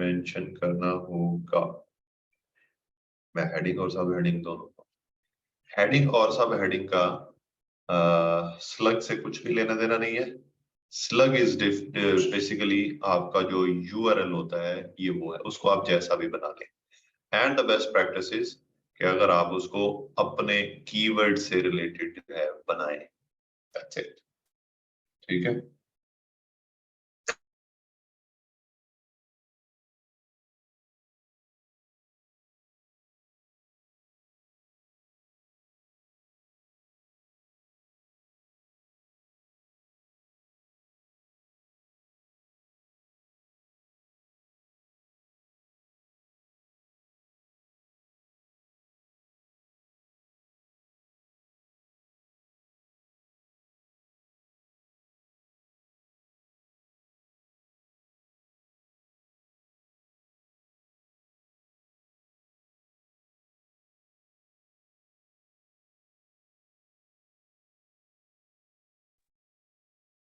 Mention करना होगा। मैं हेडिंग और सब हेडिंग दोनों, हेडिंग और सब हेडिंग का स्लग से कुछ भी लेना देना नहीं है। स्लग इज बेसिकली आपका जो यूआरएल होता है ये वो है, उसको आप जैसा भी बना लें। And the best practice is कि अगर आप उसको अपने कीवर्ड से रिलेटेड जो है बनाएं, दैट्स इट। ठीक है।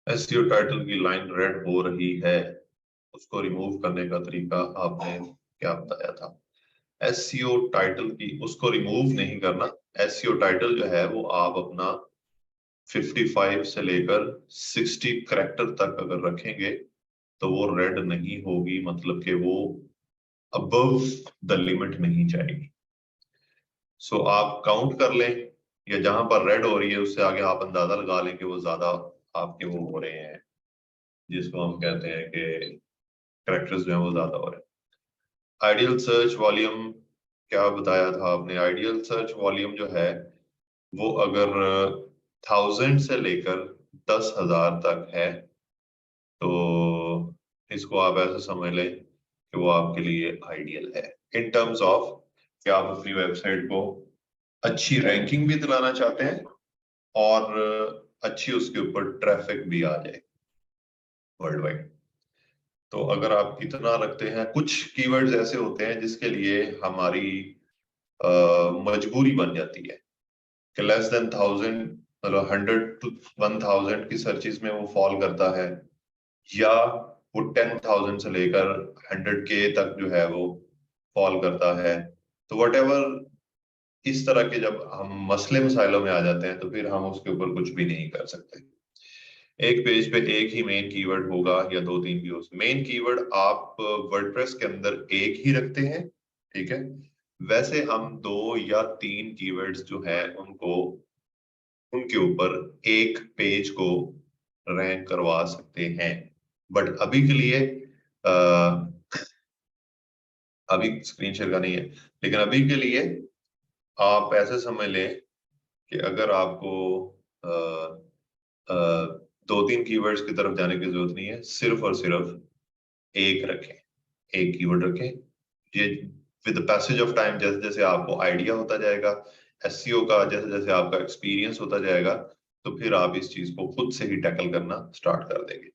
एसईओ टाइटल की लाइन रेड हो रही है, उसको रिमूव करने का तरीका आपने क्या बताया था? एसईओ टाइटल की उसको रिमूव नहीं करना। एसईओ टाइटल जो है वो आप अपना 55 से लेकर 60 करेक्टर तक अगर रखेंगे तो वो रेड नहीं होगी, मतलब कि वो अबव द लिमिट नहीं जाएगी। सो आप काउंट कर लें, या जहां पर रेड हो रही है उससे आगे आप अंदाजा लगा लें कि वो ज्यादा आपके वो हो रहे हैं, जिसको हम कहते हैं कि करेक्टर्स जो है वो ज्यादा हो रहे हैं। आइडियल सर्च वॉल्यूम क्या बताया था आपने? आइडियल सर्च वॉल्यूम जो है वो अगर 1000 से लेकर 10,000 तक है तो इसको आप ऐसे समझ लें कि वो आपके लिए आइडियल है, इन टर्म्स ऑफ कि आप अपनी वेबसाइट को अच्छी रैंकिंग भी दिलाना चाहते हैं और अच्छी उसके ऊपर ट्रैफिक भी आ जाए वर्ल्ड वाइड। तो अगर आप इतना रखते हैं, कुछ कीवर्ड्स ऐसे होते हैं जिसके लिए हमारी मजबूरी बन जाती है कि लेस देन 1000, मतलब 100 to 1000 की सर्चिस में वो फॉल करता है, या वो 10,000 से लेकर 100K तक जो है वो फॉल करता है। तो व्हाटएवर इस तरह के जब हम मसले मसाइलों में आ जाते हैं तो फिर हम उसके ऊपर कुछ भी नहीं कर सकते। एक पेज पे एक ही मेन कीवर्ड होगा या दो तीन भी हो। मेन कीवर्ड आप वर्डप्रेस के अंदर एक ही रखते हैं, ठीक है। वैसे हम 2 या 3 कीवर्ड्स जो है उनको उनके ऊपर एक पेज को रैंक करवा सकते हैं। बट अभी के लिए अभी स्क्रीन शेयर का नहीं है, लेकिन अभी के लिए आप ऐसे समझ लें कि अगर आपको आ, आ, 2-3 कीवर्ड्स की तरफ जाने की जरूरत नहीं है, सिर्फ और सिर्फ एक रखें, एक कीवर्ड रखें। ये with the passage of time, जैसे जैसे आपको आइडिया होता जाएगा एसईओ का, जैसे जैसे आपका एक्सपीरियंस होता जाएगा, तो फिर आप इस चीज को खुद से ही टैकल करना स्टार्ट कर देंगे।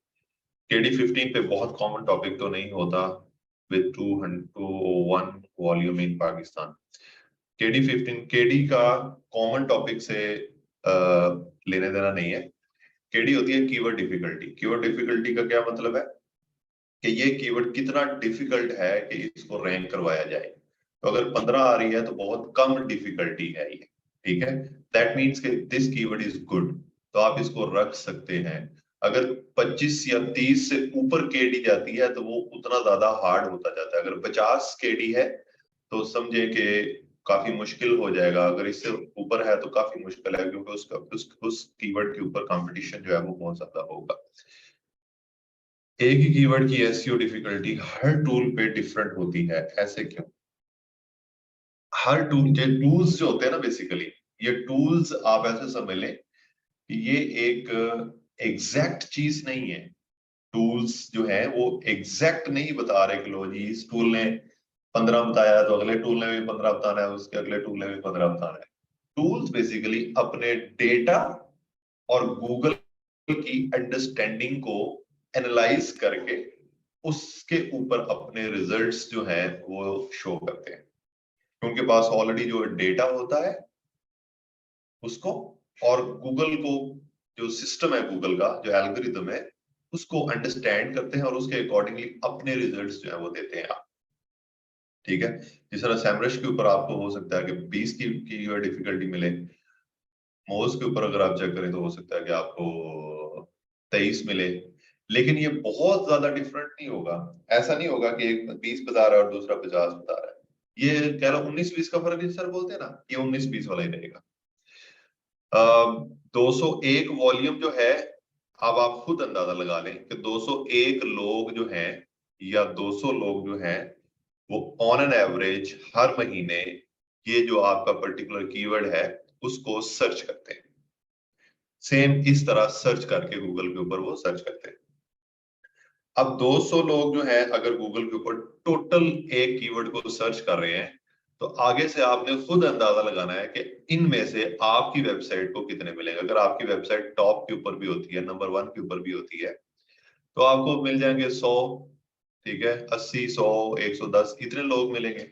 KD15 पे बहुत कॉमन टॉपिक तो नहीं होता with 201 volume in Pakistan. KD का कॉमन टॉपिक से लेने देना नहीं है। केडी होती है कीवर्ड डिफिकल्टी। कीवर्ड डिफिकल्टी का क्या मतलब है कि ये कीवर्ड कितना डिफिकल्ट है कि इसको रैंक करवाया जाए। तो अगर 15 आ रही है तो बहुत कम डिफिकल्टी है ये, ठीक है। दैट मीन्स कि दिस कीवर्ड इज गुड, तो आप इसको रख सकते हैं। अगर 25 या 30 से ऊपर केडी जाती है तो वो उतना ज्यादा हार्ड होता जाता है। अगर 50 केडी है तो समझे कि काफी मुश्किल हो जाएगा, अगर इससे ऊपर है तो काफी मुश्किल है, क्योंकि उसका उस कीवर्ड के ऊपर कंपटीशन जो है वो बहुत ज्यादा होगा। एक ही कीवर्ड की एसईओ डिफिकल्टी हर टूल पे डिफरेंट होती है, ऐसे क्यों? हर टूल के टूल्स जो होते हैं ना, बेसिकली ये टूल्स आप ऐसे समझ लें कि ये एक एग्जैक्ट चीज नहीं है। टूल्स जो है वो एग्जैक्ट नहीं बता रहे कि लो जी इस टूल ने 15 बताया है तो अगले टूल ने भी 15 बताना है, उसके अगले टूल ने भी 15 बताना है। टूल्स बेसिकली अपने डेटा और गूगल की अंडरस्टैंडिंग को एनालाइज करके उसके ऊपर अपने रिजल्ट्स जो हैं वो शो करते हैं। उनके पास ऑलरेडी जो डेटा होता है उसको, और गूगल को जो सिस्टम है, गूगल का जो एल्गोरिदम है उसको अंडरस्टैंड करते हैं और उसके अकॉर्डिंगली अपने रिजल्ट्स जो है वो देते हैं आप। ठीक है, जिस तरह सैमरश के ऊपर आपको हो सकता है कि 20 की डिफिकल्टी मिले, मोज के ऊपर अगर आप चेक करें तो हो सकता है कि आपको 23 मिले, लेकिन ये बहुत ज्यादा डिफरेंट नहीं होगा। ऐसा नहीं होगा कि एक 20 बता रहा है और दूसरा 50 बता रहा है। ये कह लो 19-20 का फर्क सर बोलते हैं ना, ये 19-20 वाला ही रहेगा। 201 वॉल्यूम जो है, अब आप खुद अंदाजा लगा लें कि 201 लोग जो हैं या 200 लोग जो हैं वो ऑन एन एवरेज हर महीने ये जो आपका पर्टिकुलर कीवर्ड है उसको सर्च करते हैं। सेम इस तरह सर्च करके गूगल के ऊपर वो सर्च करते हैं। अब 200 लोग जो हैं अगर गूगल के ऊपर टोटल एक कीवर्ड को सर्च कर रहे हैं, तो आगे से आपने खुद अंदाजा लगाना है कि इनमें से आपकी वेबसाइट को कितने मिलेंगे। अगर आपकी वेबसाइट टॉप के ऊपर भी होती है, नंबर 1 के ऊपर भी होती है, तो आपको मिल जाएंगे 100, ठीक है, 80, 100, 110, इतने लोग मिलेंगे।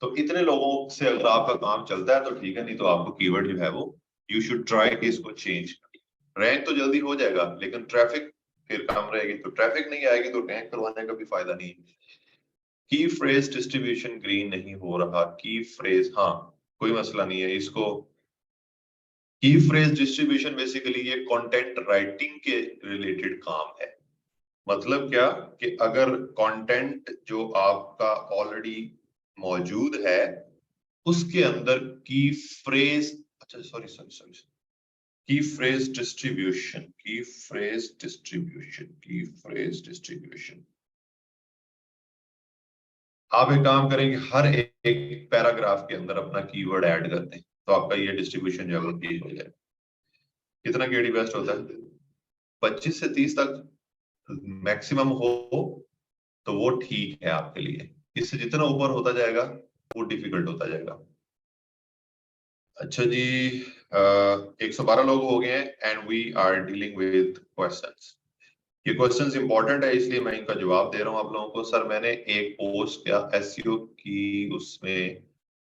तो इतने लोगों से अगर आपका काम चलता है तो ठीक है, नहीं तो आपको कीवर्ड जो है वो यू शुड ट्राई कि इसको चेंज। रैंक तो जल्दी हो जाएगा लेकिन ट्रैफिक फिर कम रहेगी, तो ट्रैफिक नहीं आएगी तो रैंक करवाने का भी फायदा नहीं है। की फ्रेज डिस्ट्रीब्यूशन ग्रीन नहीं हो रहा, की फ्रेज, हाँ कोई मसला नहीं है इसको। की फ्रेज डिस्ट्रीब्यूशन बेसिकली ये कंटेंट राइटिंग के रिलेटेड काम है। मतलब क्या कि अगर कंटेंट जो आपका ऑलरेडी मौजूद है उसके अंदर की फ्रेज, अच्छा सॉरी सॉरी सॉरी, की फ्रेज डिस्ट्रीब्यूशन, की फ्रेज डिस्ट्रीब्यूशन, की फ्रेज डिस्ट्रीब्यूशन, आप एक काम करेंगे हर एक पैराग्राफ के अंदर अपना कीवर्ड ऐड कर दें तो आपका ये डिस्ट्रीब्यूशन जो है वो ठीक हो जाए। कितना केडी बेस्ट होता है? 25 से 30 तक मैक्सिमम हो तो वो ठीक है आपके लिए। इससे जितना ऊपर होता जाएगा वो डिफिकल्ट होता जाएगा। अच्छा जी, 112 लोग हो गए हैं and we are dealing with questions. ये क्वेश्चंस इंपॉर्टेंट है इसलिए मैं इनका जवाब दे रहा हूं आप लोगों को। सर मैंने एक पोस्ट किया एसईओ की, उसमें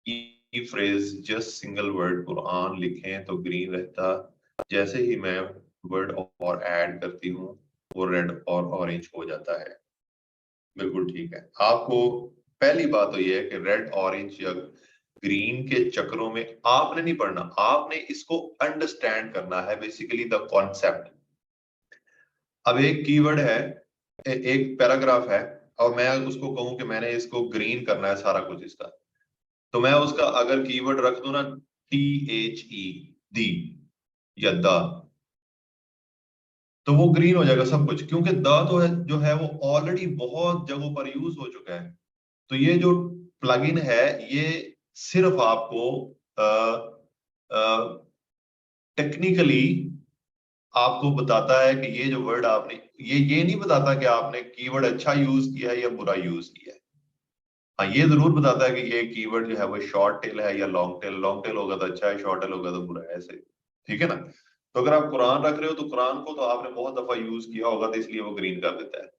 की phrase just single word Quran लिखें तो ग्रीन रहता, जैसे ही मैं वर्ड और ऐड करती हूँ वो रेड और ऑरेंज हो जाता है। बिल्कुल ठीक है। आपको पहली बात तो ये है कि रेड ऑरेंज या ग्रीन के चक्रों में आपने नहीं पढ़ना, आपने इसको अंडरस्टैंड करना है, बेसिकली द कॉन्सेप्ट। अब एक कीवर्ड है, एक पैराग्राफ है और मैं उसको कहूं कि मैंने इसको ग्रीन करना है सारा कुछ इसका, तो मैं उसका अगर कीवर्ड रख दूं ना THE, दी या द, तो वो ग्रीन हो जाएगा सब कुछ, क्योंकि द तो है जो है वो ऑलरेडी बहुत जगहों पर यूज हो चुका है। तो ये जो प्लगइन है ये सिर्फ आपको टेक्निकली आपको बताता है कि ये जो वर्ड आपने, ये नहीं बताता कि आपने कीवर्ड अच्छा यूज किया है या बुरा यूज किया है। हाँ ये जरूर बताता है कि ये कीवर्ड जो है वो शॉर्ट टेल है या लॉन्ग टेल। लॉन्ग टेल होगा तो अच्छा है, शॉर्ट टेल होगा तो बुरा है, ऐसे। ठीक है ना? तो अगर आप कुरान रख रहे हो तो कुरान को तो आपने बहुत दफा यूज किया होगा तो इसलिए वो ग्रीन कर देता है।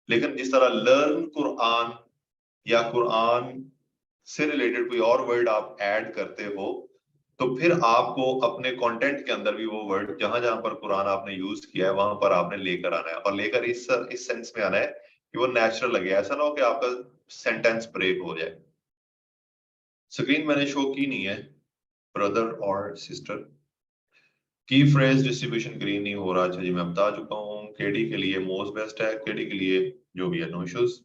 लेकिन जिस तरह लर्न कुरान या कुरान से रिलेटेड कोई और वर्ड आप ऐड करते हो तो फिर आपको अपने कंटेंट के अंदर भी वो वर्ड जहां जहां पर कुरान आपने यूज किया है वहां पर आपने लेकर आना है, और लेकर इस सेंस में आना है कि वो नेचुरल लगे। ऐसा ना हो कि आपका सेंटेंस ब्रेक हो जाए। स्क्रीन मैंने शो की नहीं है ब्रदर और सिस्टर। की फ्रेज डिस्ट्रीब्यूशन ग्रीन नहीं हो रहा, अच्छा जी मैं बता चुका हूँ। केडी के लिए मोस्ट बेस्ट है, केडी के लिए जो भी है नो इश्यूज।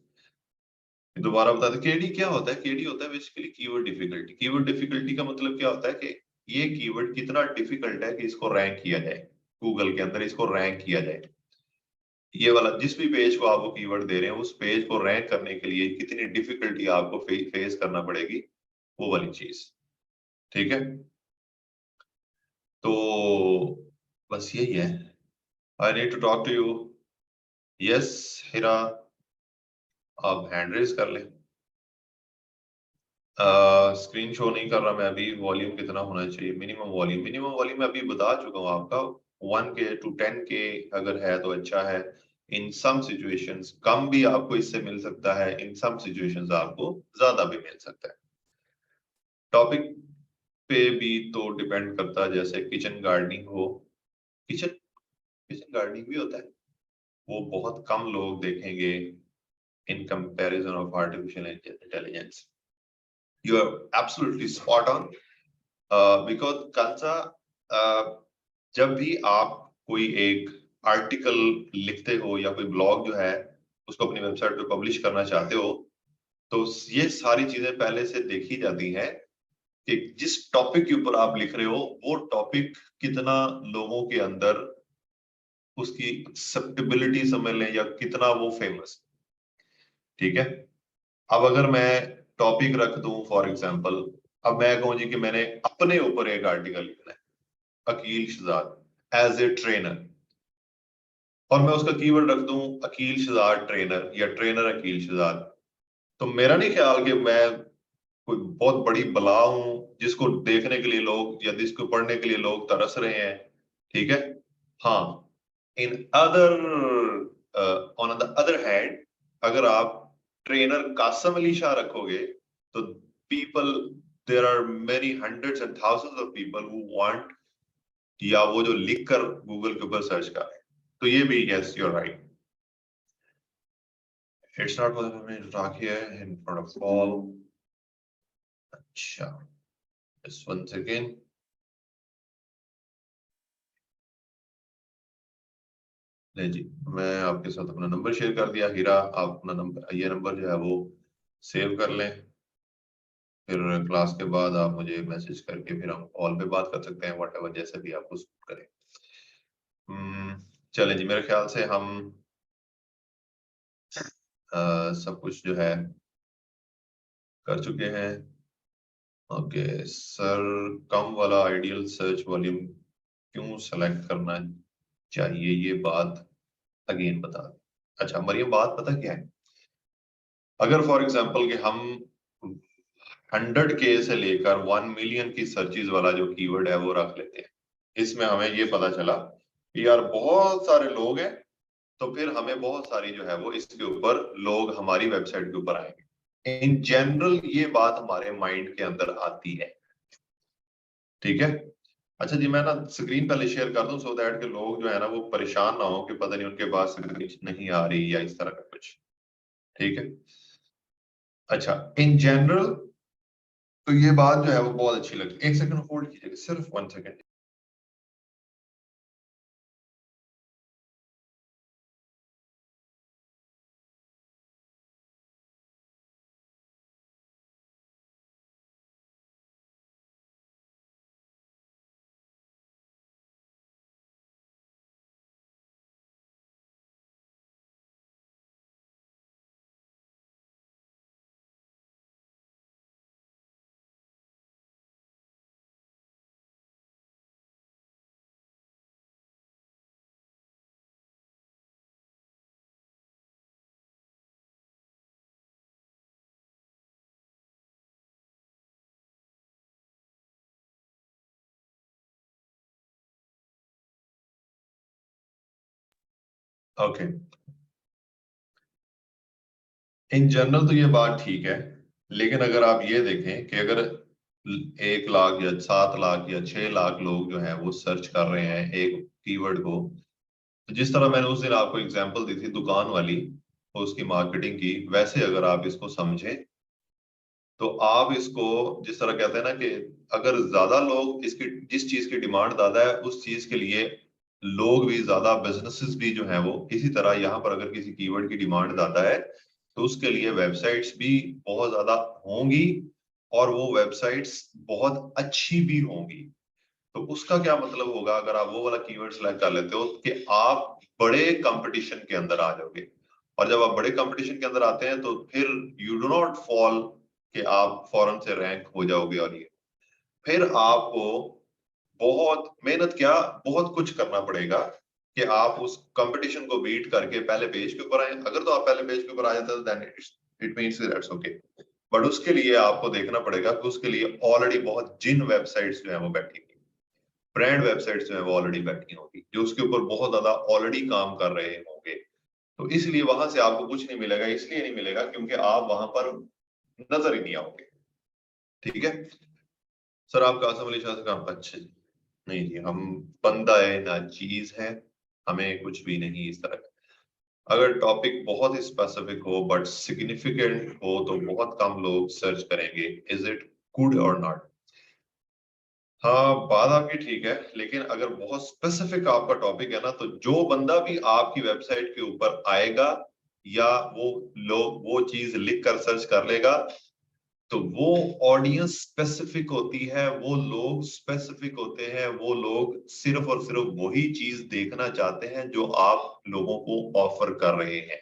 दोबारा बता दें केडी क्या होता है। केडी होता है basically keyword difficulty. Keyword difficulty का मतलब क्या होता है कि ये कीवर्ड कितना डिफिकल्ट है कि इसको रैंक किया जाए गूगल के अंदर, इसको रैंक किया जाए। ये वाला जिस भी पेज को आप वो कीवर्ड दे रहे हैं उस पेज को रैंक करने के लिए कितनी डिफिकल्टी आपको फेस करना पड़ेगी, वो वाली चीज। ठीक है, तो बस यही है। I need to talk to you. Yes Hira, आप हैंड रेज कर लें। स्क्रीन शो नहीं कर रहा मैं अभी। वॉल्यूम कितना होना चाहिए? मिनिमम वॉल्यूम मैं अभी बता चुका हूँ आपका। 1K to 10K अगर है तो अच्छा है। इन सम सिचुएशंस कम भी आपको इससे मिल सकता है, इन सम सिचुएशंस आपको ज्यादा भी मिल सकता है। टॉपिक पे भी तो डिपेंड करता है, जैसे किचन गार्डनिंग हो। किचन किचन गार्डनिंग भी होता है। वो बहुत कम लोग देखेंगे in comparison of artificial intelligence. You are absolutely spot on, because कंसा जब भी आप कोई एक आर्टिकल लिखते हो या कोई ब्लॉग जो है उसको अपनी वेबसाइट पे पब्लिश करना चाहते हो, तो ये सारी चीजें पहले से देखी जाती हैं कि जिस टॉपिक के ऊपर आप लिख रहे हो वो टॉपिक कितना लोगों के अंदर उसकी एक्सेप्टेबिलिटी समझ लें या कितना वो फेमस। ठीक है, अब अगर मैं टॉपिक रख दूं फॉर एग्जांपल, अब मैं कहूं जी कि मैंने अपने ऊपर एक आर्टिकल लिखना है, Akeel Shahzad as a trainer, और मैं उसका कीवर्ड रख दूं अकील शहजाद ट्रेनर या ट्रेनर अकील शहजाद, तो मेरा नहीं ख्याल कि मैं कोई बहुत बड़ी बला हूं जिसको देखने के लिए लोग या जिसको पढ़ने के लिए लोग तरस रहे हैं। ठीक है, हाँ, in other on the other hand, अगर आप ट्रेनर कासम अली शाह रखोगे तो people, there are many hundreds and thousands of people who want, या वो जो लिख कर गूगल के ऊपर सर्च कर रहे हैं। तो ये भी yes you are right, it's not possible for me to talk here in front of all. अच्छा, just once again, नहीं जी, मैं आपके साथ अपना नंबर शेयर कर दिया। हीरा, आप अपना नंबर, ये नंबर जो है वो सेव कर लें, फिर क्लास के बाद आप मुझे मैसेज करके फिर हम कॉल पे बात कर सकते हैं, व्हाटएवर जैसे भी आपको सूट करे। चलें जी, मेरे ख्याल से हम सब कुछ जो है कर चुके हैं। ओके सर, कम वाला आइडियल सर्च वॉल्यूम क्यों सेलेक्ट करना चाहिए, ये बात अगेन बता दें। अच्छा मरियम, बात पता क्या है, अगर फॉर एग्जांपल कि हम 100K से लेकर 1 मिलियन की सर्चेज वाला जो कीवर्ड है वो रख लेते हैं, इसमें हमें ये पता चला कि यार बहुत सारे लोग हैं, तो फिर हमें बहुत सारी जो है वो इसके ऊपर लोग हमारी वेबसाइट के ऊपर आएंगे। इन जनरल ये बात हमारे माइंड के अंदर आती है। ठीक है, अच्छा जी, मैं ना स्क्रीन पहले शेयर कर दूं सो दैट के लोग जो है ना वो परेशान ना हो कि पता नहीं उनके पास स्क्रीन नहीं आ रही या इस तरह का कुछ। ठीक है, अच्छा, इन जनरल तो ये बात जो है वो बहुत अच्छी लगी। एक सेकंड होल्ड कीजिएगा, सिर्फ 1 सेकंड। ओके, इन जनरल तो ये बात ठीक है, लेकिन अगर आप ये देखें कि अगर 1 लाख या 7 लाख या 6 लाख लोग जो है वो सर्च कर रहे हैं एक कीवर्ड को, तो जिस तरह मैंने उस दिन आपको एग्जांपल दी थी दुकान वाली, उसकी मार्केटिंग की, वैसे अगर आप इसको समझें तो आप इसको जिस तरह कहते हैं ना कि अगर ज्यादा लोग इसकी, जिस चीज की डिमांड ज्यादा है उस चीज के लिए लोग भी ज्यादा, बिजनेसेस भी जो है वो इसी तरह, यहाँ पर अगर किसी कीवर्ड की डिमांड ज्यादा है तो उसके लिए वेबसाइट्स भी बहुत ज्यादा होंगी, और वो वेबसाइट्स बहुत अच्छी भी होंगी। तो उसका क्या मतलब होगा अगर आप वो वाला कीवर्ड सेलेक्ट कर लेते हो कि आप बड़े कंपटीशन के अंदर आ जाओगे, और जब आप बड़े कंपटीशन के अंदर आते हैं तो फिर यू डू नॉट फॉल कि आप फौरन से रैंक हो जाओगे, और ये फिर आपको बहुत मेहनत, क्या बहुत कुछ करना पड़ेगा कि आप उस कंपटीशन को बीट करके पहले पेज के ऊपर आए। अगर तो आप पहले पेज के ऊपर आ जाते हैं then it means that's okay, but उसके लिए आपको देखना पड़ेगा कि उसके लिए ऑलरेडी बहुत जिन वेबसाइट्स जो है वो बैठी हुई, ब्रांड वेबसाइट्स जो है वो ऑलरेडी बैठी होंगी, जो उसके ऊपर बहुत ज्यादा ऑलरेडी काम कर रहे होंगे। तो इसलिए वहां से आपको कुछ नहीं मिलेगा, इसलिए नहीं मिलेगा क्योंकि आप वहां पर नजर ही नहीं आओगे। ठीक है सर, आपका आसम अली शाह से काम अच्छा जी, नहीं जी, हम बंदा है ना चीज है, हमें कुछ भी नहीं इस तरह का। अगर टॉपिक बहुत ही स्पेसिफिक हो बट सिग्निफिकेंट हो तो बहुत कम लोग सर्च करेंगे इज इट गुड और नॉट। हाँ, बात आपकी ठीक है, लेकिन अगर बहुत स्पेसिफिक आपका टॉपिक है ना, तो जो बंदा भी आपकी वेबसाइट के ऊपर आएगा या वो लोग वो चीज लिख कर सर्च कर लेगा, तो वो ऑडियंस स्पेसिफिक होती है, वो लोग स्पेसिफिक होते हैं, वो लोग सिर्फ और सिर्फ वही चीज देखना चाहते हैं जो आप लोगों को ऑफर कर रहे हैं।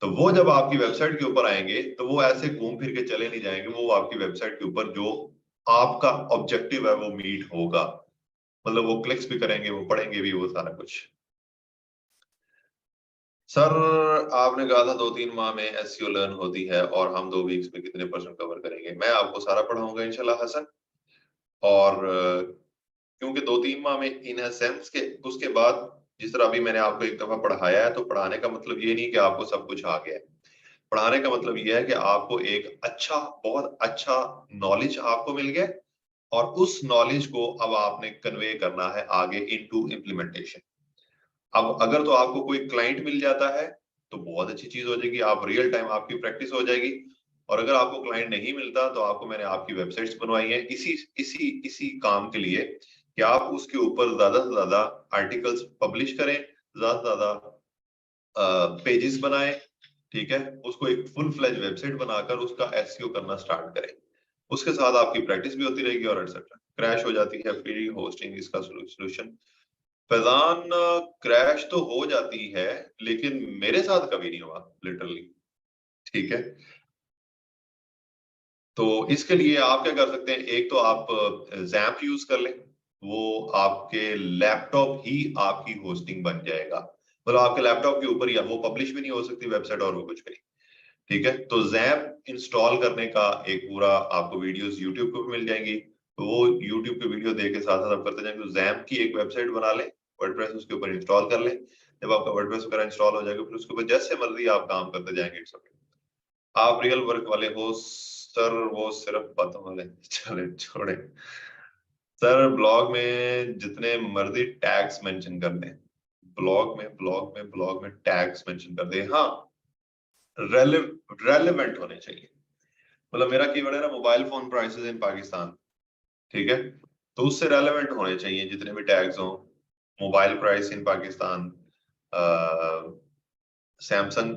तो वो जब आपकी वेबसाइट के ऊपर आएंगे तो वो ऐसे घूम फिर के चले नहीं जाएंगे, वो आपकी वेबसाइट के ऊपर जो आपका ऑब्जेक्टिव है वो मीट होगा, मतलब वो क्लिक्स भी करेंगे, वो पढ़ेंगे भी, वो सारा कुछ। सर, आपने कहा था 2-3 माह में एसईओ लर्न होती है और हम 2 वीक्स में कितने परसेंट कवर करेंगे। मैं आपको सारा पढ़ाऊंगा इंशाल्लाह हसन। और क्योंकि 2-3 माह में इन अ सेंस के उसके बाद जिस तरह अभी मैंने आपको एक दफा पढ़ाया है, तो पढ़ाने का मतलब ये नहीं कि आपको सब कुछ आ गया है। पढ़ाने का मतलब ये है कि आपको एक अच्छा, बहुत अच्छा नॉलेज आपको मिल गया, और उस नॉलेज को अब आपने कन्वे करना है आगे इनटू इम्प्लीमेंटेशन। अब अगर तो आपको कोई क्लाइंट मिल जाता है तो बहुत अच्छी चीज हो जाएगी, आप रियल टाइम आपकी प्रैक्टिस हो जाएगी। और अगर आपको क्लाइंट नहीं मिलता तो आपको मैंने आपकी वेबसाइट्स बनवाई है इसी इसी इसी काम के लिए कि आप उसके ऊपर ज्यादा से ज्यादा आर्टिकल्स पब्लिश करें, ज्यादा से ज्यादा पेजेस बनाएं, ठीक है, उसको एक फुल फ्लेज वेबसाइट बनाकर उसका एसईओ करना स्टार्ट करें। उसके साथ आपकी प्रैक्टिस भी होती रहेगी और एटसेट्रा। क्रैश हो जाती है फ्री होस्टिंग, इसका सोल्यूशन। फैजान, क्रैश तो हो जाती है लेकिन मेरे साथ कभी नहीं हुआ लिटरली, ठीक है। तो इसके लिए आप क्या कर सकते हैं, एक तो आप जैम्प यूज कर लें, वो आपके लैपटॉप ही आपकी होस्टिंग बन जाएगा, मतलब आपके लैपटॉप के ऊपर ही वो पब्लिश भी नहीं हो सकती वेबसाइट और वो कुछ भी नहीं, ठीक है। तो जैम्प इंस्टॉल करने का एक पूरा आपको वीडियोस यूट्यूब पे भी मिल जाएंगी, तो वो यूट्यूब के वीडियो देख के साथ साथ आप करते जाएंगे। तो जैम्प की एक वेबसाइट बना लें, वर्डप्रेस उसके ऊपर इंस्टॉल कर लें। जब आपका वर्डप्रेस वगैरह इंस्टॉल हो जाएगा फिर उसके ऊपर जैसे मर्जी आप काम करते जाएंगे, इट्स ओके। आप रियल वर्क वाले हो सर, वो सिर्फ बातों वाले चले छोड़े। सर, ब्लॉग में जितने मर्जी टैग्स मेंशन कर दें, ब्लॉग में टैग्स मेंशन कर दें, हाँ, रेलेवेंट होने चाहिए। मतलब मेरा कीवर्ड है ना, mobile phone prices in Pakistan, ठीक है, तो उससे रेलेवेंट होने चाहिए जितने भी टैग्स हों। Mobile price in Pakistan, Samsung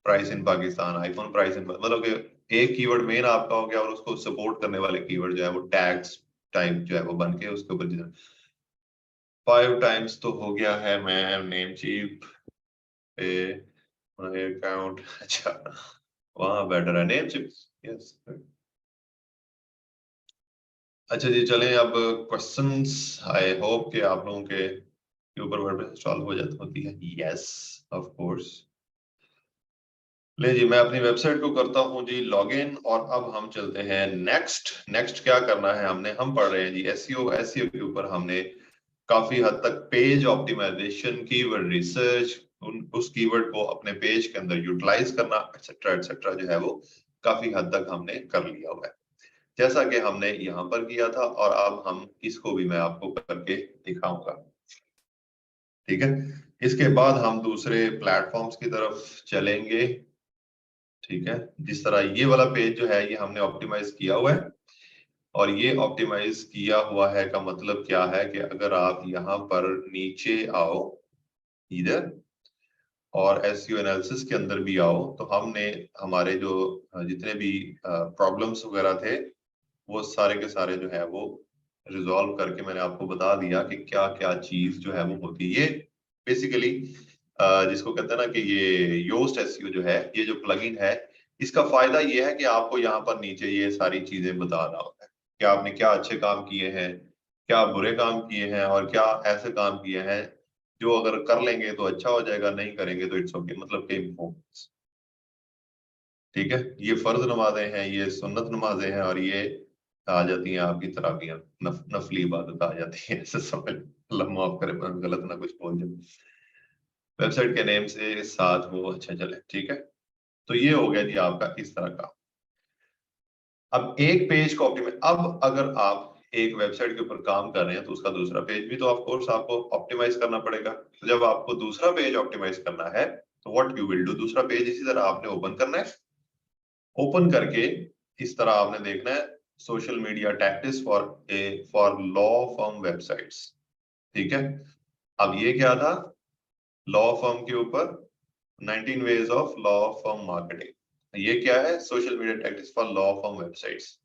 price in Pakistan, iPhone price in, मतलब कि एक कीवर्ड मेन आपका हो गया और उसको सपोर्ट करने वाले कीवर्ड जो है वो टैग्स टाइप जो है वो बन के उसके ऊपर 5 टाइम्स तो हो गया है। मैं नेम चीप पे अकाउंट, अच्छा, वहां बेटर है नेम चीप, यस। अच्छा जी, चलें अब क्वेश्चंस। आई होप कि आप लोगों के ऊपर वर्डप्रेस इंस्टॉल हो जाती होती है, यस ऑफ कोर्स। ले जी, मैं अपनी वेबसाइट को करता हूँ जी लॉगिन, और अब हम चलते हैं नेक्स्ट। नेक्स्ट क्या करना है हमने, हम पढ़ रहे हैं जी एसईओ। एसईओ के ऊपर हमने काफी हद तक पेज ऑप्टिमाइजेशन, कीवर्ड रिसर्च, उस कीवर्ड को अपने पेज के अंदर यूटिलाइज करना, एक्सेट्रा जो है वो काफी हद तक हमने कर लिया हुआ है, जैसा कि हमने यहाँ पर किया था, और अब हम इसको भी मैं आपको करके दिखाऊंगा, ठीक है। इसके बाद हम दूसरे प्लेटफॉर्म्स की तरफ चलेंगे, ठीक है। जिस तरह ये वाला पेज जो है ये हमने ऑप्टिमाइज किया हुआ है, और ये ऑप्टिमाइज किया हुआ है का मतलब क्या है कि अगर आप यहाँ पर नीचे आओ इधर और एसईओ एनालिसिस के अंदर भी आओ, तो हमने हमारे जो जितने भी प्रॉब्लम्स वगैरह थे वो सारे के सारे जो है वो रिजॉल्व करके मैंने आपको बता दिया कि क्या क्या चीज जो है वो होती है। ये बेसिकली जिसको कहते हैं ना कि ये योस्ट एसईओ जो है, ये जो प्लगइन है, इसका फायदा ये है कि आपको यहाँ पर नीचे ये सारी चीजें बता रहा होता है कि आपने क्या अच्छे काम किए हैं, क्या बुरे काम किए हैं, और क्या ऐसे काम किए हैं जो अगर कर लेंगे तो अच्छा हो जाएगा, नहीं करेंगे तो इट्स ओके, मतलब कि इम्प्रूव, ठीक है। ये फर्ज नमाजें हैं, ये सुन्नत नमाजें हैं, और ये आ जाती हैं आपकी तराबियां, नफली इबादत आ जाती है, ऐसे समझ। अल्लाह माफ करे मैं गलत ना कुछ बोल जाऊं, वेबसाइट के नेम से साथ वो अच्छा चले, ठीक है। तो ये हो गया जी आपका इस तरह का। अब एक पेज को ऑप्टिमाइज, अब अगर आप एक वेबसाइट के ऊपर काम कर रहे हैं तो उसका दूसरा पेज भी तो ऑफ कोर्स आपको ऑप्टिमाइज करना पड़ेगा। तो जब आपको दूसरा पेज ऑप्टिमाइज करना है तो व्हाट यू विल डू, दूसरा पेज इसी तरह आपने ओपन करना है। ओपन करके इस तरह आपने देखना है social media tactics for law firm websites. ठीक है, अब ये क्या था, लॉ फर्म के ऊपर 19 ways of law firm marketing. ये क्या है, social media tactics for law firm websites.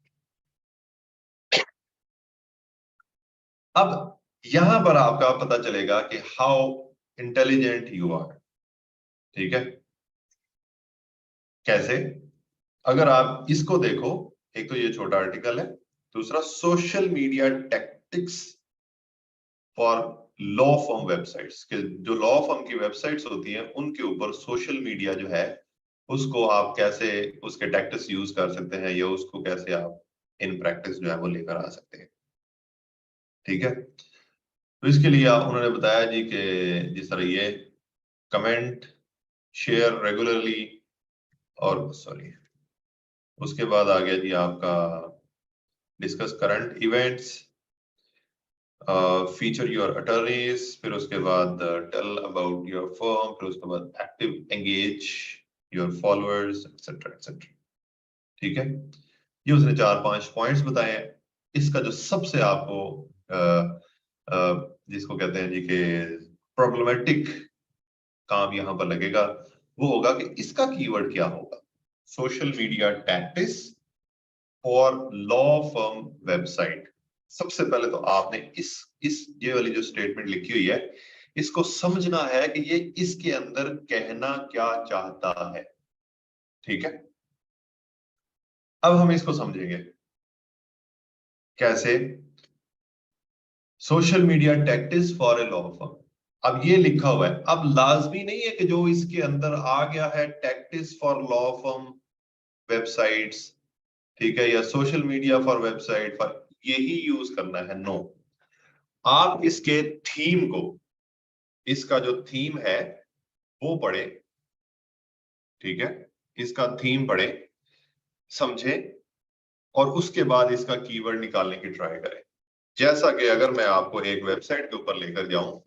अब यहां पर आपका पता चलेगा कि हाउ इंटेलिजेंट यू आर। ठीक है, कैसे, अगर आप इसको देखो, एक तो ये छोटा आर्टिकल है, दूसरा social media tactics for law firm websites के, जो लॉ फर्म की वेबसाइट्स होती हैं उनके ऊपर सोशल मीडिया जो है उसको आप कैसे उसके टैक्टिक्स यूज कर सकते हैं या उसको कैसे आप इन प्रैक्टिस जो है वो लेकर आ सकते हैं। ठीक है, तो इसके लिए उन्होंने बताया जी कि जिस तरह ये कमेंट शेयर रेगुलरली, और सॉरी उसके बाद आ गया जी आपका discuss current events, feature your attorneys, फिर उसके बाद टेल अबाउट योर फर्म, फिर उसके बाद active engage your followers etcetera etcetera. ठीक है, ये उसने 4-5 पॉइंट्स बताए हैं। इसका जो सबसे आपको जिसको कहते हैं जी के प्रॉब्लमेटिक काम यहां पर लगेगा वो होगा कि इसका कीवर्ड क्या होगा, social media tactics for law firm website. सबसे पहले तो आपने इस ये वाली जो स्टेटमेंट लिखी हुई है इसको समझना है कि ये इसके अंदर कहना क्या चाहता है। ठीक है, अब हम इसको समझेंगे कैसे, social media tactics for a law firm. अब ये लिखा हुआ है, अब लाजमी नहीं है कि जो इसके अंदर आ गया है tactics for law firm websites, ठीक है, या social media for website for यही यूज करना है, नो। आप इसके थीम को, इसका जो थीम है वो पढ़े। ठीक है, इसका थीम पढ़े, समझे, और उसके बाद इसका कीवर्ड निकालने की ट्राई करें। जैसा कि अगर मैं आपको एक वेबसाइट के ऊपर लेकर जाऊं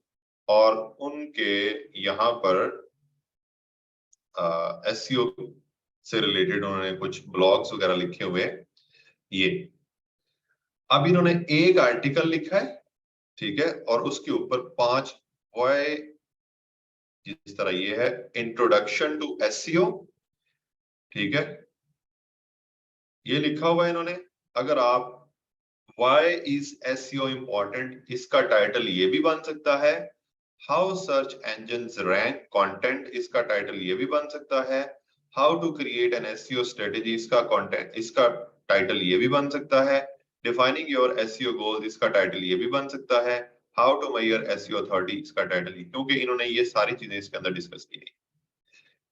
और उनके यहां पर एसईओ से रिलेटेड उन्होंने कुछ ब्लॉग्स वगैरह लिखे हुए, ये अब इन्होंने एक आर्टिकल लिखा है, ठीक है, और उसके ऊपर 5 वाई, जिस तरह ये है इंट्रोडक्शन टू एसईओ, ठीक है, ये लिखा हुआ है इन्होंने। अगर आप वाई इज एसईओ इंपॉर्टेंट, इसका टाइटल ये भी बन सकता है। How search engines rank content, इसका टाइटल ये भी बन सकता है। How to create an SEO strategy, इसका कंटेंट, इसका टाइटल ये भी बन सकता है। डिफाइनिंग योर एसईओ गोल्स, इसका टाइटल ये भी बन सकता है। How to measure SEO authority, इसका टाइटल, क्योंकि इन्होंने ये सारी चीजें इसके अंदर डिस्कस की थी।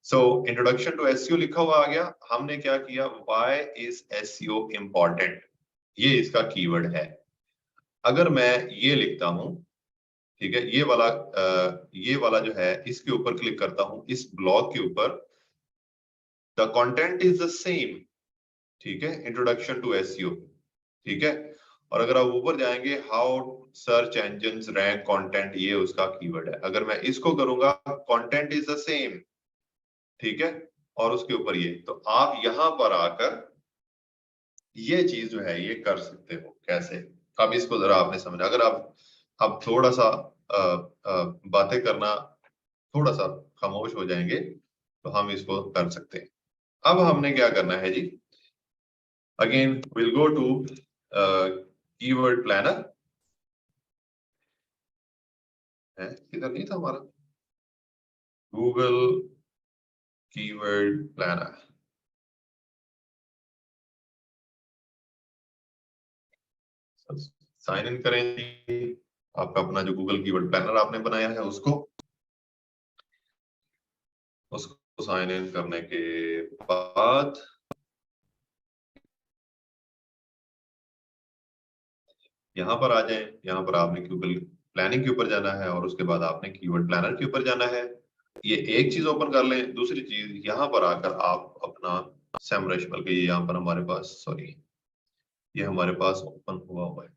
सो इंट्रोडक्शन टू एसईओ लिखा हुआ आ गया, हमने क्या किया, व्हाई इज एसईओ इंपॉर्टेंट, ये इसका कीवर्ड है। अगर मैं ये लिखता हूं, ठीक है, ये वाला जो है इसके ऊपर क्लिक करता हूं, इस ब्लॉग के ऊपर, the content is the same, ठीक है, इंट्रोडक्शन टू एसईओ, ठीक है, और अगर आप ऊपर जाएंगे how search engines rank content, ये उसका कीवर्ड है। अगर मैं इसको करूंगा कंटेंट इज द सेम, ठीक है, और उसके ऊपर ये, तो आप यहां पर आकर ये चीज जो है ये कर सकते हो। कैसे, अब इसको जरा आपने समझा, अगर आप अब थोड़ा सा बातें करना थोड़ा सा खामोश हो जाएंगे तो हम इसको कर सकते हैं। अब हमने क्या करना है जी, again will go to keyword planner, है किधर नहीं था हमारा, Google keyword planner. Sign in करें जी, आपका अपना जो गूगल कीवर्ड प्लानर आपने बनाया है उसको साइन इन करने के बाद यहाँ पर आ जाए, यहाँ पर आपने गूगल प्लानिंग के ऊपर जाना है और उसके बाद आपने कीवर्ड प्लानर के ऊपर जाना है। ये एक चीज ओपन कर लें, दूसरी चीज यहाँ पर आकर आप अपना सैमरश, बल्कि यहाँ पर हमारे पास, सॉरी, ये हमारे पास ओपन हुआ है,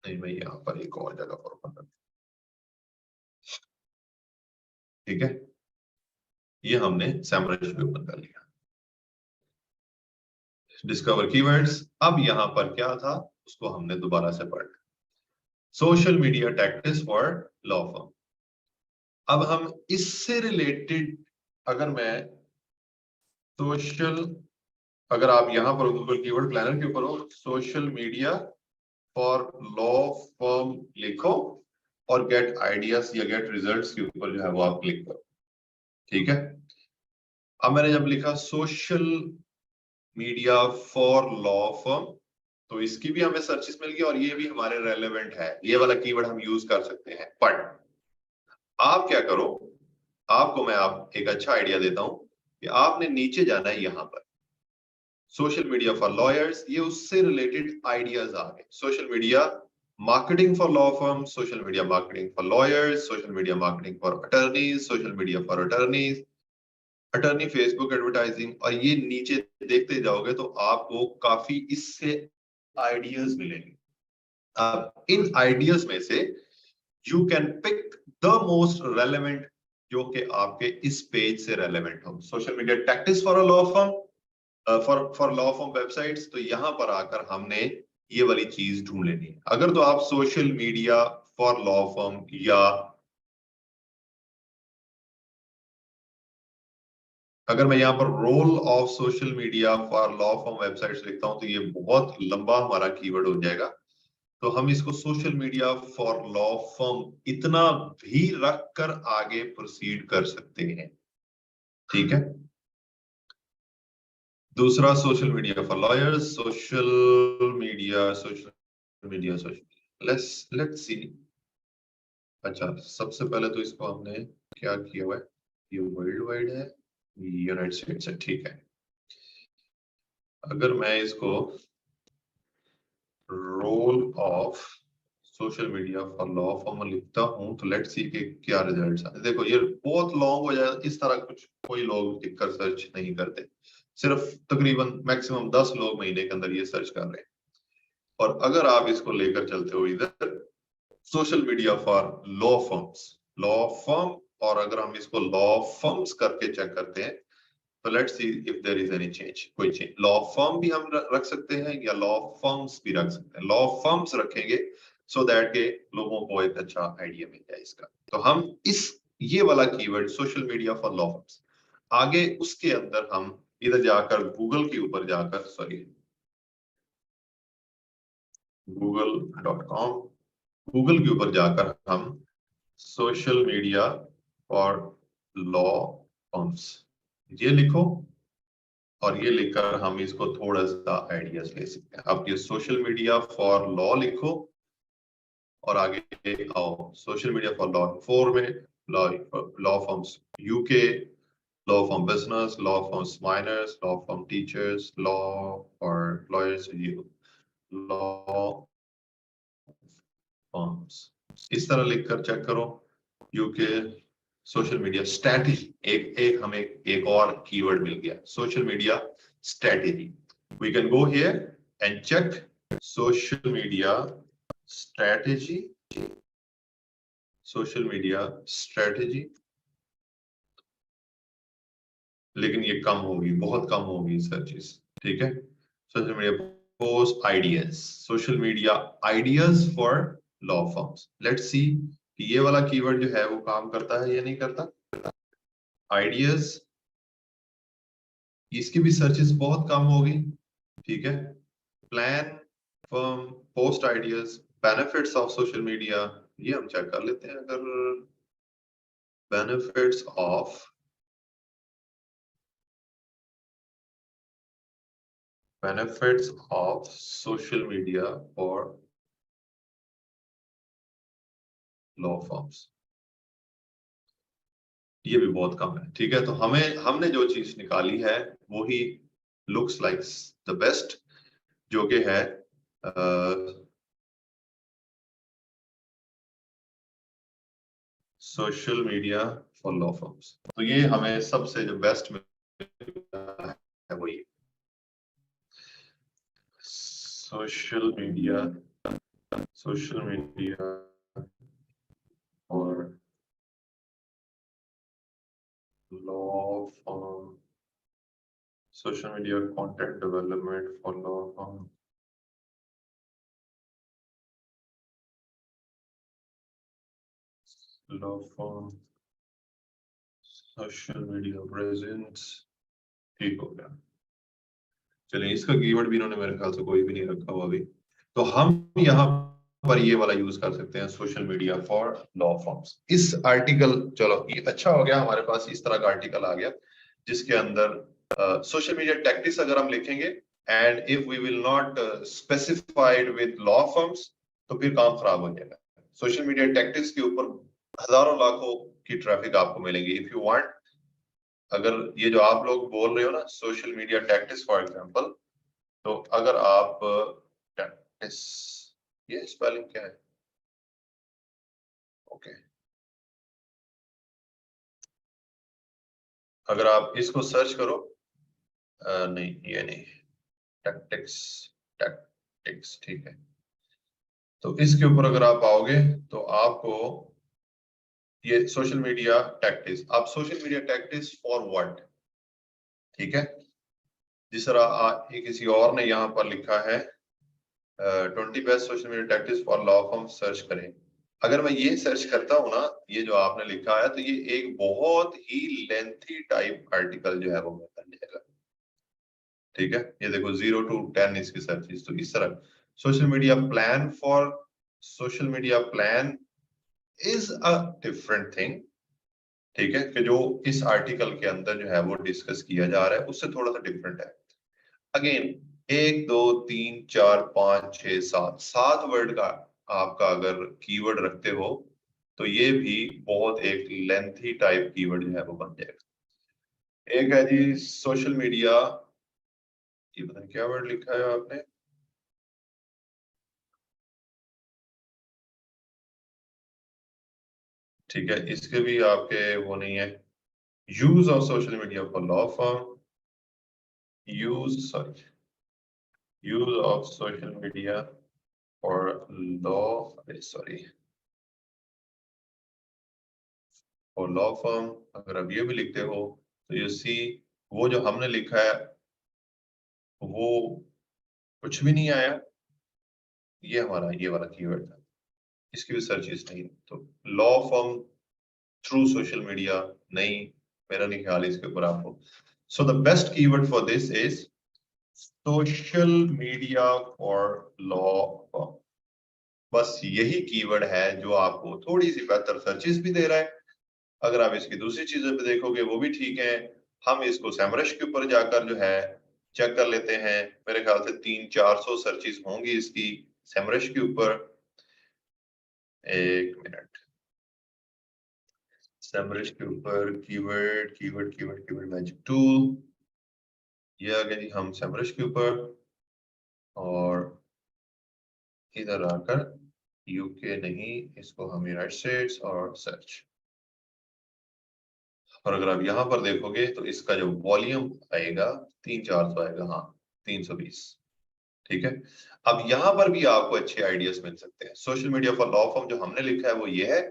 नहीं, मैं यहाँ पर एक और जगह पर ओपन करता हूं। ठीक है, ये हमने सैमरश भी ओपन कर लिया। Discover keywords. अब यहाँ पर क्या था उसको हमने दोबारा से पढ़। Social media tactics for law firm. अब हम इससे रिलेटेड, अगर मैं सोशल, अगर आप यहां पर गूगल कीवर्ड प्लानर के ऊपर हो, social media for law firm लिखो और गेट आइडियाज या गेट रिजल्ट्स के ऊपर जो है वो आप क्लिक करो। ठीक है, अब मैंने जब लिखा social media for law firm, तो इसकी भी हमें सर्चेस मिल गई और ये भी हमारे रेलेवेंट है, ये वाला कीवर्ड हम यूज कर सकते हैं। बट आप क्या करो, आपको मैं आप एक अच्छा आइडिया देता हूं कि आपने नीचे जाना है, यहां पर सोशल मीडिया फॉर लॉयर्स, ये उससे रिलेटेड आइडियाज आ गए। Social media marketing for law firm, social media marketing for lawyers, social media marketing for attorneys, social media for attorneys, attorney Facebook advertising, और ये नीचे देखते जाओगे तो आपको काफी इससे आइडियाज मिलेंगे। अब इन आइडियाज में से you can pick the most relevant जो कि आपके इस पेज से रेलेवेंट हो। Social media tactics for a law firm, for law firm websites, तो यहां पर आकर हमने ये वाली चीज ढूंढ लेनी है। अगर तो आप social media for law firm, या अगर मैं यहाँ पर role of social media for law firm websites लिखता हूं तो ये बहुत लंबा हमारा कीवर्ड हो जाएगा। तो हम इसको social media for law firm इतना भी रख कर आगे प्रोसीड कर सकते हैं। ठीक है, दूसरा social media for lawyers, social let's see. अच्छा, सबसे पहले तो इसको हमने क्या किया हुआ है, ये वर्ल्ड वाइड है, यूनाइटेड स्टेट्स है। ठीक है, अगर मैं इसको role of social media for law form लिखता हूं तो लेट्स सी कि क्या रिजल्ट्स आते हैं। देखो ये बहुत लॉन्ग हो जाए, इस तरह कुछ कोई लोग लिखकर सर्च नहीं करते, सिर्फ तकरीबन मैक्सिमम 10 लोग महीने के अंदर ये सर्च कर रहे हैं। और अगर आप इसको लेकर चलते हो इधर social media for law firms, law firm, और अगर हम इसको लॉ फर्म्स करके चेक करते हैं तो let's see if there is any change, कोई चेंज। लॉ फर्म भी हम रख सकते हैं या लॉ फर्म्स भी रख सकते हैं। लॉ फर्म्स रखेंगे सो दैट के लोगों को एक अच्छा आइडिया मिल जाए इसका। तो हम इस ये वाला keyword social media for law firms, आगे उसके अंदर हम इधर जाकर गूगल के ऊपर जाकर, सॉरी google.com, गूगल के ऊपर जाकर हम social media for law firms ये लिखो, और ये लिखकर हम इसको थोड़ा सा आइडियाज ले सकते हैं। अब ये सोशल मीडिया फॉर लॉ लिखो और आगे आओ social media for law for में, law law firms UK, law form business, law forms miners, law form teachers, law for lawyers, law firms, इस तरह लिखकर चेक करो। यूके सोशल मीडिया स्ट्रेटेजी, एक हमें एक और कीवर्ड मिल गया, social media strategy. We can go here and check social media strategy, social media strategy, लेकिन ये कम होगी, बहुत कम होगी सर्चेस। ठीक है, social media post ideas, social media ideas for law firms. Let's see कि ये वाला कीवर्ड जो है वो काम करता है या नहीं करता। आइडियाज, इसकी भी सर्चेस बहुत कम होगी। ठीक है, plan firm, post ideas, benefits of social media, ये हम चेक कर लेते हैं। अगर benefits of social media for law firms, ये भी बहुत कम है। ठीक है, तो हमने जो चीज निकाली है वो he looks like the best, जो कि है social media for law firms. तो ये हमें सबसे जो बेस्ट है वो ये सोशल मीडिया सोशल मीडिया और law form, social media content development for law form, law form social media presence. ठीक हो गया। चलिए, इसका कीवर्ड भी इन्होंने मेरे ख्याल से कोई भी नहीं रखा हुआ अभी, तो हम यहाँ पर ये वाला यूज कर सकते हैं, social media for law forms. इस आर्टिकल, चलो ये अच्छा हो गया, हमारे पास इस तरह का आर्टिकल आ गया जिसके अंदर सोशल मीडिया टैक्टिक्स अगर हम लिखेंगे and if we will not specified with law forms तो फिर काम खराब हो जाएगा। सोशल मीडिया टैक्टिक्स के ऊपर हजारों लाखों की ट्रैफिक आपको मिलेगी। इफ यू वांट, अगर ये जो आप लोग बोल रहे हो ना social media tactics for example, तो अगर आप टैक्टिक्स, ये स्पेलिंग क्या है? ओके, अगर आप इसको सर्च करो, नहीं ये नहीं, टैक्टिक्स, टैक्टिक्स ठीक है, तो इसके ऊपर अगर आप आओगे तो आपको ये सोशल मीडिया टैक्टिक्स, आप social media tactics for what, ठीक है। जिस तरह ये किसी और ने यहाँ पर लिखा है 20 best social media tactics for law form, search करें। अगर मैं ये सर्च करता हूँ ना, ये जो आपने लिखा है, तो ये एक बहुत ही लेंथी टाइप आर्टिकल जो है वो बन जाएगा, ठीक है। ये देखो 0 to 10 इसकी सर्चेस, तो इस तरह social media plan for, social media plan is a different thing, ठीक है, कि जो इस आर्टिकल के अंदर जो है वो डिस्कस किया जा रहा है उससे थोड़ा सा डिफरेंट है। अगेन 1 2 3 4 5 6 7 7 वर्ड का आपका अगर कीवर्ड रखते हो तो ये भी बहुत एक लेंथी टाइप कीवर्ड जो है वो बन जाएगा। एक है जी सोशल मीडिया, ये पता नहीं क्या वर्ड लिखा है आपने, ठीक है, इसके भी आपके वो नहीं है। Use of social media for law form, use sorry, use of social media for law, sorry, और लॉ फर्म, अगर आप ये भी लिखते हो तो यू सी वो जो हमने लिखा है वो कुछ भी नहीं आया, ये हमारा ये वाला कीवर्ड था, इसकी भी सर्चेस नहीं, तो law firm through social media नहीं, मेरा नहीं ख्याल इसके ऊपर आपको। So the best keyword for this is social media for law firm. बस यही कीवर्ड है जो आपको थोड़ी सी बेहतर सर्चेस भी दे रहा है। अगर आप इसकी दूसरी चीजों पे देखोगे वो भी ठीक है। हम इसको सेमरश के ऊपर जाकर जो है चेक कर लेते हैं, मेरे ख्याल से 300-400 सर्चेस होंगी इसकी सेमरश के ऊपर। एक मिनट, सेमरश के ऊपर keyword keyword keyword keyword magic tool, ये आ गया जी हम सेमरश के ऊपर, और इधर आकर यूके नहीं, इसको हम यूनाइटेड स्टेट्स और सर्च, और अगर आप यहाँ पर देखोगे तो इसका जो वॉल्यूम आएगा 300-400 आएगा, हाँ 320, ठीक है। अब यहाँ पर भी आपको अच्छे आइडियाज मिल सकते हैं। Social media for law form जो हमने लिखा है वो ये है,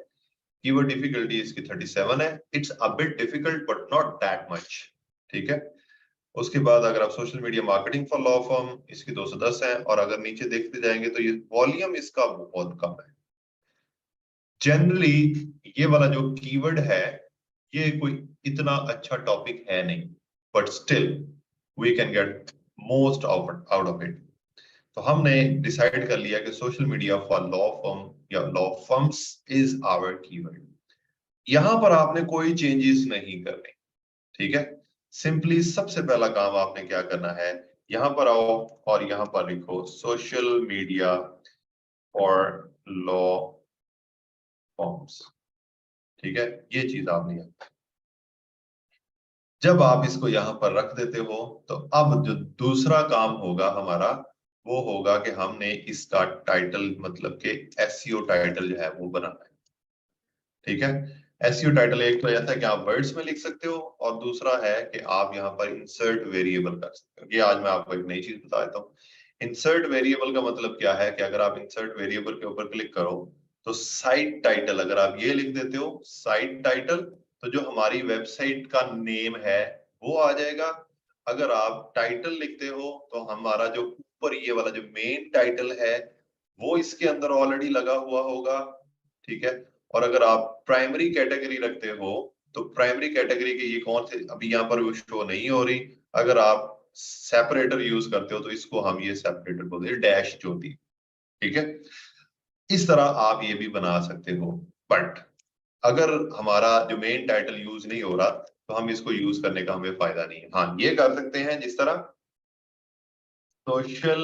कीवर्ड डिफिकल्टी इसकी 37 है, it's a bit difficult but not that much, ठीक है। उसके बाद अगर आप social media marketing for law form, इसकी 210 है, और अगर नीचे देखते जाएंगे तो ये वॉल्यूम इसका बहुत कम है। जनरली ये वाला जो कीवर्ड है ये कोई इतना अच्छा टॉपिक है नहीं, but still we can get most out of it. तो हमने डिसाइड कर लिया कि social media for law firm या law firms is our keyword. यहां पर आपने कोई चेंजेस नहीं करने, ठीक है। सिंपली सबसे पहला काम आपने क्या करना है, यहां पर आओ और यहां पर लिखो social media for law firms, ठीक है। ये चीज आपने, जब आप इसको यहाँ पर रख देते हो तो अब जो दूसरा काम होगा हमारा वो होगा कि हमने इसका टाइटल, मतलब कि एसईओ टाइटल जो है वो बनाना है, ठीक है। एसईओ टाइटल एक तो ऐसा है कि आप वर्ड्स में लिख सकते हो, और दूसरा है कि आप यहाँ पर इंसर्ट वेरिएबल कर सकते हो। ये आज मैं आपको एक नई चीज बता देता हूँ। इंसर्ट वेरिएबल का मतलब क्या है कि अगर आप इंसर्ट वेरिएबल के ऊपर क्लिक करो तो साइट टाइटल, अगर आप ये लिख देते हो साइट टाइटल, तो जो हमारी वेबसाइट का नेम है वो आ जाएगा। अगर आप टाइटल लिखते हो तो हमारा जो ऊपर ये वाला जो मेन टाइटल है वो इसके अंदर ऑलरेडी लगा हुआ होगा, ठीक है। और अगर आप प्राइमरी कैटेगरी रखते हो तो प्राइमरी कैटेगरी के ये कौन से अभी यहाँ पर शो नहीं हो रही। अगर आप सेपरेटर यूज करते हो तो इसको हम ये सेपरेटर बोलते हैं, डैश ज्योति, ठीक है। इस तरह आप ये भी बना सकते हो। बट अगर हमारा जो मेन टाइटल यूज नहीं हो रहा तो हम इसको यूज करने का हमें फायदा नहीं है। हाँ, ये कर सकते हैं जिस तरह सोशल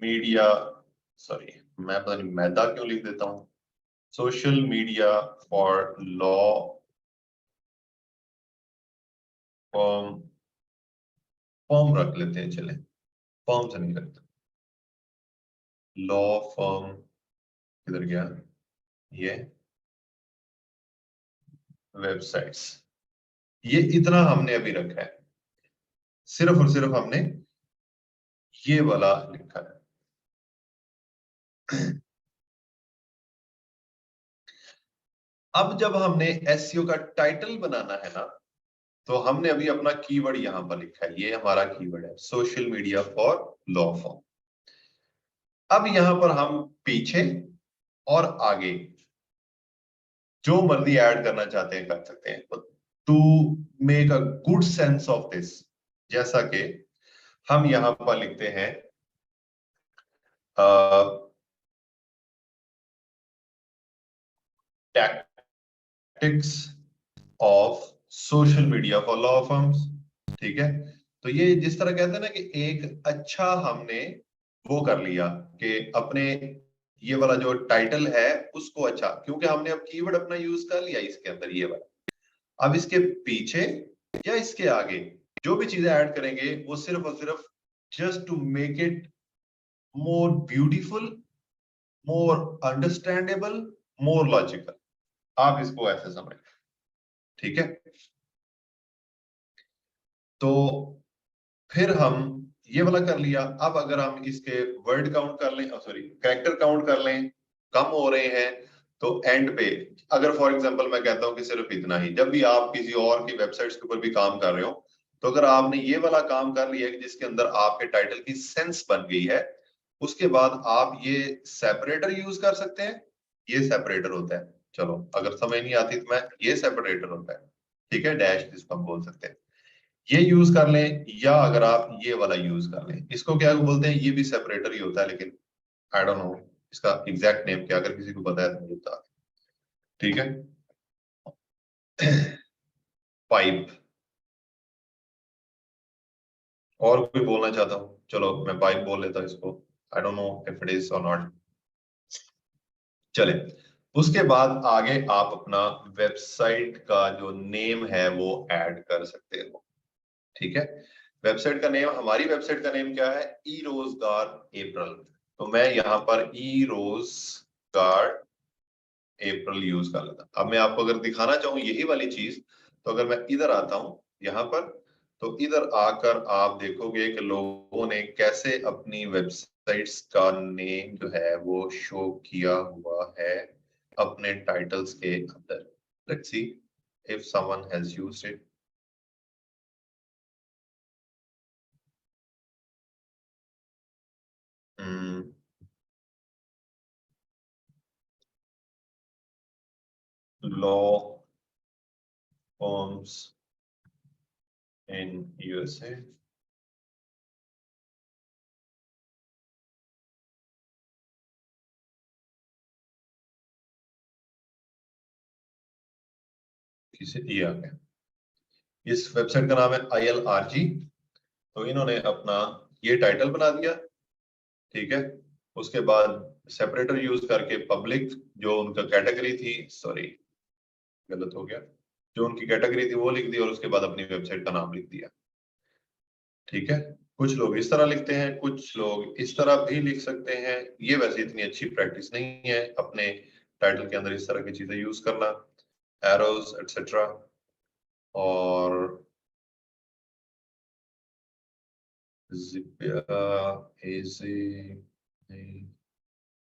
मीडिया, सॉरी मैं पता नहीं मैदा क्यों लिख देता हूँ, social media for law form, form रख लेते हैं, चले फॉर्म से नहीं रखते, लॉ फॉर्म किधर गया ये, वेबसाइट्स, ये इतना हमने अभी रखा है, सिर्फ और सिर्फ हमने ये वाला लिखा है। अब जब हमने एसईओ का टाइटल बनाना है ना, तो हमने अभी अपना कीवर्ड यहां पर लिखा है, ये हमारा कीवर्ड है social media for law form. अब यहां पर हम पीछे और आगे जो मर्जी ऐड करना चाहते हैं कर सकते हैं, to make a good sense of this, जैसा कि हम यहां पर लिखते हैं tactics of social media for law firms, ठीक है। तो ये जिस तरह कहते हैं ना कि एक अच्छा हमने वो कर लिया कि अपने ये वाला जो टाइटल है उसको अच्छा, क्योंकि हमने अब कीवर्ड अपना यूज कर लिया इसके अंदर ये वाला। अब इसके पीछे या इसके आगे जो भी चीजें ऐड करेंगे वो सिर्फ और सिर्फ just to make it more beautiful, more understandable, more logical, आप इसको ऐसे समझ, ठीक है। तो फिर हम ये वाला कर लिया। अब अगर हम इसके वर्ड काउंट कर लें, सॉरी कैरेक्टर काउंट कर लें, कम हो रहे हैं, तो एंड पे अगर फॉर एग्जांपल मैं कहता हूं कि सिर्फ इतना ही, जब भी आप किसी और की वेबसाइट्स के ऊपर भी काम कर रहे हो, तो अगर आपने ये वाला काम कर लिया कि जिसके अंदर आपके टाइटल की सेंस बन गई है, उसके बाद आप ये सेपरेटर यूज कर सकते हैं। ये सेपरेटर होता है, चलो अगर समझ नहीं आती तो मैं, ये सेपरेटर होता है, ठीक है, डैश जिसको हम बोल सकते हैं, ये यूज कर लें, या अगर आप ये वाला यूज कर लें, इसको क्या बोलते हैं, ये भी सेपरेटर ही होता है, लेकिन आई डोंट नो इसका एग्जैक्ट नेम क्या, अगर किसी को पता है तो मुझे बता, ठीक है। पाइप, और कोई बोलना चाहता हूँ, चलो मैं पाइप बोल लेता हूँ इसको, I don't know if it is और नॉट, चले। उसके बाद आगे आप अपना वेबसाइट का जो नेम है वो ऐड कर सकते हो, ठीक है। वेबसाइट का नेम, हमारी वेबसाइट का नेम क्या है, ई रोजगार अप्रैल, तो मैं यहाँ पर ई रोजगार अप्रैल यूज कर लेता। अब मैं आपको अगर दिखाना चाहूँ यही वाली चीज, तो अगर मैं इधर आता हूँ यहाँ पर, तो इधर आकर आप देखोगे कि लोगों ने कैसे अपनी वेबसाइट्स का नेम जो है वो शो किया हुआ है अपने टाइटल्स के अंदर। Let's see if someone has used it. Law firms in USA, किसे ये आ गया, इस वेबसाइट का नाम है ILRG, तो इन्होंने अपना ये टाइटल बना दिया, ठीक है। उसके बाद सेपरेटर यूज करके पब्लिक जो उनका कैटेगरी थी, सॉरी गलत हो गया, जो उनकी कैटेगरी थी वो लिख दी, और उसके बाद अपनी वेबसाइट का नाम लिख दिया, ठीक है। कुछ लोग इस तरह लिखते हैं, कुछ लोग इस तरह भी लिख सकते हैं, ये वैसे इतनी अच्छी प्रैक्टिस नहीं है अपने टाइटल के अंदर इस तरह की चीजें यूज करना, एरोज एटसेट्रा। और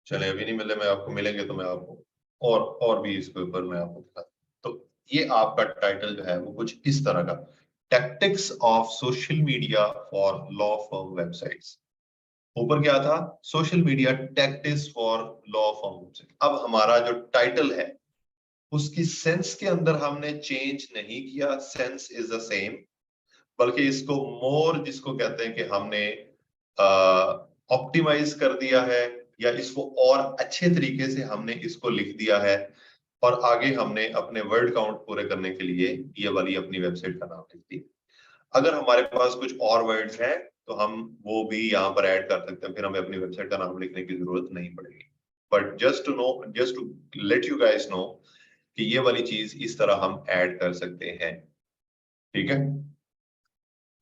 चले अभी नहीं मिले, मैं आपको मिलेंगे तो मैं आपको और भी इसके ऊपर मैं आपको दिखा। तो ये आपका टाइटल जो है वो कुछ इस तरह का, tactics of social media for law firm websites. ऊपर क्या था, social media tactics for law firm website. अब हमारा जो टाइटल है उसकी सेंस के अंदर हमने चेंज नहीं किया, सेंस इज द सेम, बल्कि इसको मोर जिसको कहते हैं कि हमने ऑप्टिमाइज कर दिया है, या इसको और अच्छे तरीके से हमने इसको लिख दिया है, और आगे हमने अपने वर्ड काउंट पूरे करने के लिए ये वाली अपनी वेबसाइट का नाम लिख दिया। अगर हमारे पास कुछ और वर्ड्स हैं तो हम वो भी यहाँ पर ऐड कर सकते हैं, फिर हमें अपनी वेबसाइट का नाम लिखने की जरूरत नहीं पड़ेगी। But just to know, just to let you guys know कि ये वाली चीज इस तरह हम ऐड कर सकते हैं। ठीक है।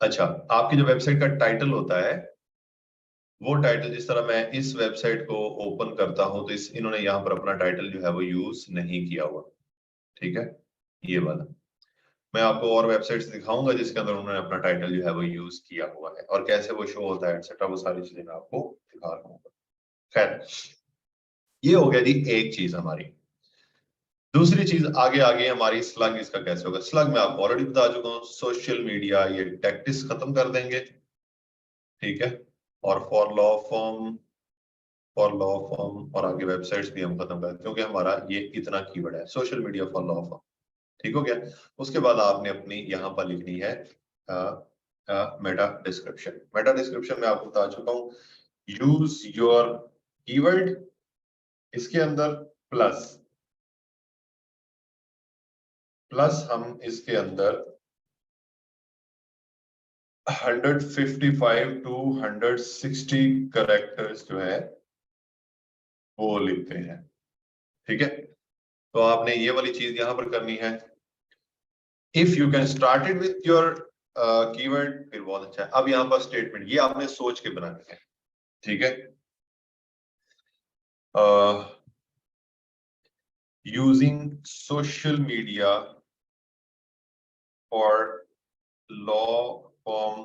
अच्छा, आपकी जो वेबसाइट का टाइटल होता है, वो टाइटल जिस तरह मैं इस वेबसाइट को ओपन करता हूं तो इस इन्होंने यहाँ पर अपना टाइटल जो है वो यूज नहीं किया हुआ। ठीक है, ये वाला मैं आपको और वेबसाइट्स दिखाऊंगा जिसके अंदर उन्होंने अपना टाइटल जो है वो यूज किया हुआ है, और कैसे वो शो होता है एटसेट्रा, वो सारी चीजें मैं आपको दिखा रहा हूँ। खैर, ये हो गया जी एक चीज हमारी। दूसरी चीज आगे आगे हमारी स्लग, इसका कैसे होगा। स्लग मैं आपको ऑलरेडी बता चुका हूँ, सोशल मीडिया ये टैक्टिक्स खत्म कर देंगे। ठीक है, और फॉर लॉ फॉर्म और आगे वेबसाइट्स भी हम खत्म कर, क्योंकि हमारा ये इतना कीवर्ड है, social media for law form. ठीक हो गया। उसके बाद आपने अपनी यहाँ पर लिखनी है मेटा डिस्क्रिप्शन। मेटा डिस्क्रिप्शन में आपको बता चुका हूँ, यूज योर कीवर्ड, इसके अंदर प्लस हम इसके अंदर 155 टू 160 करेक्टर्स जो है वो लिखते हैं। ठीक है, तो आपने ये वाली चीज यहां पर करनी है। If you can start it with your keyword, फिर बहुत अच्छा है। अब यहाँ पर स्टेटमेंट ये आपने सोच के बनानी है। ठीक है, using social media for law form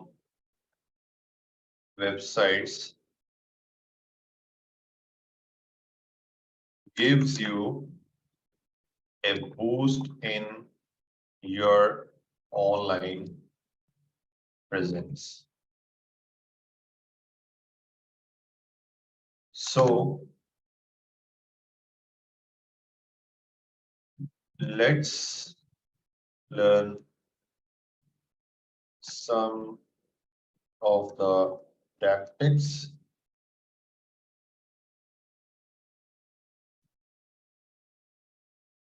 websites gives you a boost in your online presence. So let's learn some of the tactics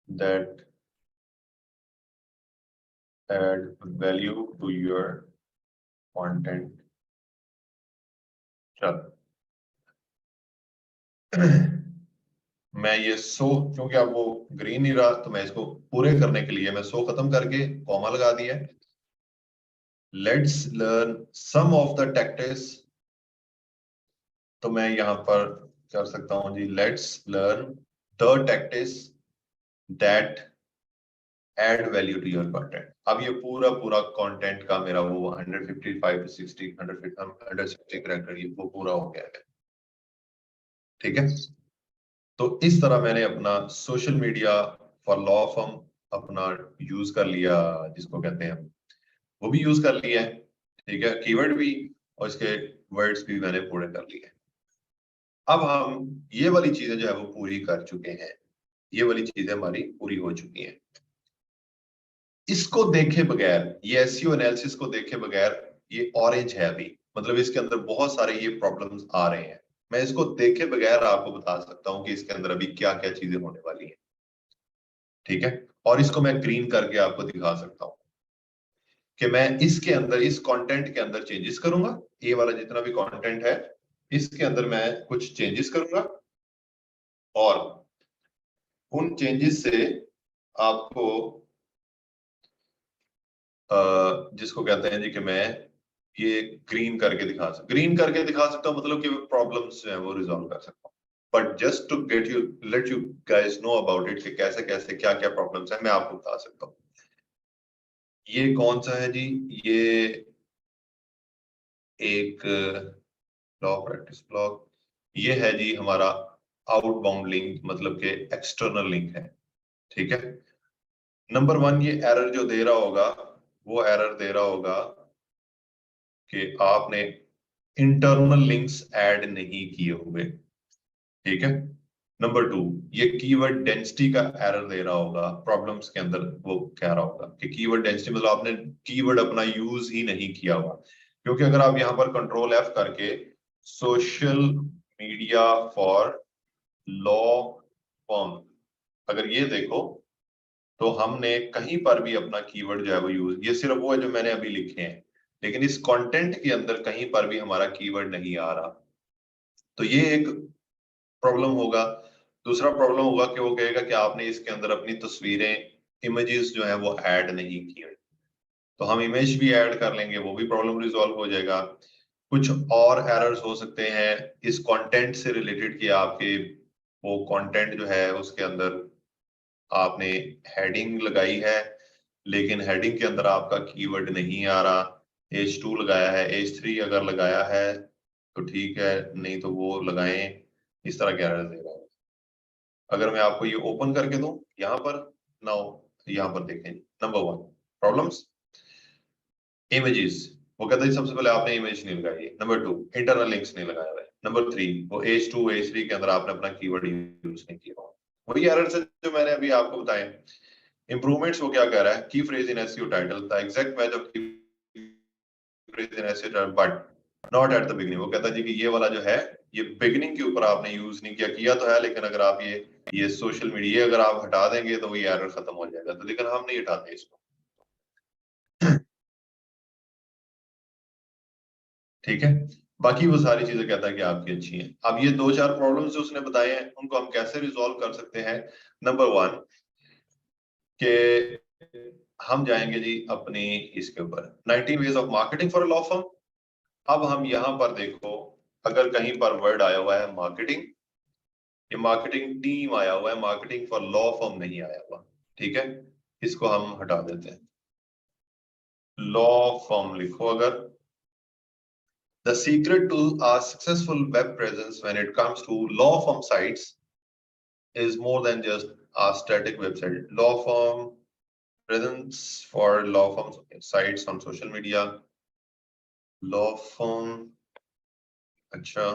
that add value to your content. चल मैं ये सो, क्योंकि अब वो ग्रीन नहीं रहा तो मैं इसको पूरे करने के लिए मैं सो खत्म करके कॉमा लगा दिया। Let's learn some of the tactics, तो मैं यहां पर कर सकता हूं जी, let's learn the tactics that add value to your content. अब ये पूरा पूरा कंटेंट का मेरा वो 155 टू 60 160 कैरेक्टर ये वो पूरा हो गया है। ठीक है, तो इस तरह मैंने अपना social media for law firm अपना यूज कर लिया, जिसको कहते हैं वो भी यूज कर लिया है। ठीक है, कीवर्ड भी और इसके वर्ड्स भी मैंने पूरे कर लिए। अब हम ये वाली चीजें जो है वो पूरी कर चुके हैं, ये वाली चीजें हमारी पूरी हो चुकी हैं। इसको देखे बगैर, ये एसईओ एनालिसिस को देखे बगैर, ये ऑरेंज है अभी, मतलब इसके अंदर बहुत सारे ये प्रॉब्लम्स आ रहे हैं। मैं इसको देखे बगैर आपको बता सकता हूं कि इसके अंदर अभी क्या क्या चीजें होने वाली हैं। ठीक है, और इसको मैं ग्रीन करके आपको दिखा सकता हूं कि मैं इसके अंदर इस कंटेंट के अंदर चेंजेस करूंगा। ये वाला जितना भी कंटेंट है इसके अंदर मैं कुछ चेंजेस करूंगा, और उन चेंजेस से आपको जिसको कहते हैं जी कि मैं ये ग्रीन करके दिखा सकता हूँ, मतलब कि प्रॉब्लम्स जो है वो रिजॉल्व कर सकता हूँ। But just to get you let you guys know about it कि कैसे कैसे क्या क्या प्रॉब्लम्स है, मैं आपको बता सकता हूँ। ये कौन सा है जी, ये एक लॉ प्रैक्टिस ब्लॉक, ये है जी हमारा आउटबाउंड लिंक, मतलब के एक्सटर्नल लिंक है। ठीक है, नंबर 1 ये एरर जो दे रहा होगा, वो एरर दे रहा होगा कि आपने इंटरनल लिंक्स ऐड नहीं किए हुए। ठीक है, नंबर 2 ये कीवर्ड डेंसिटी का एरर दे रहा होगा, प्रॉब्लम्स के अंदर वो कह रहा होगा कि कीवर्ड डेंसिटी मतलब आपने कीवर्ड अपना यूज ही नहीं किया हुआ। क्योंकि अगर आप यहां पर कंट्रोल F करके social media for law form अगर ये देखो, तो हमने कहीं पर भी अपना कीवर्ड जो है वो यूज, ये सिर्फ वो है जो मैंने अभी लिखे हैं, लेकिन इस कंटेंट के अंदर कहीं पर भी हमारा कीवर्ड नहीं आ रहा। तो ये एक प्रॉब्लम होगा। दूसरा प्रॉब्लम होगा कि वो कहेगा कि आपने इसके अंदर अपनी तस्वीरें, इमेजेस जो है वो ऐड नहीं की हैं। तो हम इमेज भी ऐड कर लेंगे, वो भी प्रॉब्लम रिजॉल्व हो जाएगा। कुछ और एरर्स हो सकते हैं इस कंटेंट से रिलेटेड कि आपके वो कंटेंट जो है उसके अंदर आपने हेडिंग लगाई है, लेकिन हेडिंग के अंदर आपका कीवर्ड नहीं आ रहा। H2 लगाया है, H3 अगर लगाया है तो ठीक है, नहीं तो वो लगाएं। इस तरह के एरर दे रहा है। अगर मैं आपको ये ओपन करके दूं यहाँ पर, नाउ यहाँ पर देखें, नंबर 1 प्रॉब्लम्स, इमेजेस, वो कहता है सबसे पहले आपने इमेज नहीं लगाई है। नंबर 2 इंटरनल लिंक्स नहीं लगाया हुआ है। नंबर 3 वो H2 H3 के अंदर आपने अपना कीवर्ड यूज नहीं किया हुआ। वही एरर्स है जो मैंने अभी आपको बताए। इंप्रूवमेंट्स वो क्या कह रहा है, key phrase in SEO title, the exact match of key phrase in SEO title but not at the beginning. वो कहता है जी कि ये वाला जो है ये बिगिनिंग के ऊपर आपने यूज नहीं किया, किया तो है लेकिन अगर आप ये सोशल मीडिया अगर आप हटा देंगे तो ये एरर खत्म हो जाएगा, तो लेकिन हम नहीं हटाते इसको। ठीक है, बाकी वो सारी चीजें कहता है कि आपकी अच्छी हैं। अब ये 2-4 प्रॉब्लम्स जो उसने बताए हैं उनको हम कैसे रिजॉल्व कर सकते हैं। नंबर 1 के हम जाएंगे जी अपनी इसके ऊपर 19 ways of marketing for a law firm. अब हम यहाँ पर देखो, अगर कहीं पर वर्ड आया हुआ है मार्केटिंग, ये मार्केटिंग टीम आया हुआ है, मार्केटिंग फॉर लॉ फर्म नहीं आया हुआ। ठीक है, इसको हम हटा देते हैं। लॉ फर्म लिखो अगर। The secret to a successful web presence when it comes to law firm sites is more than just a static website. Law firm presence for law firm sites on social media. Law firm, अच्छा,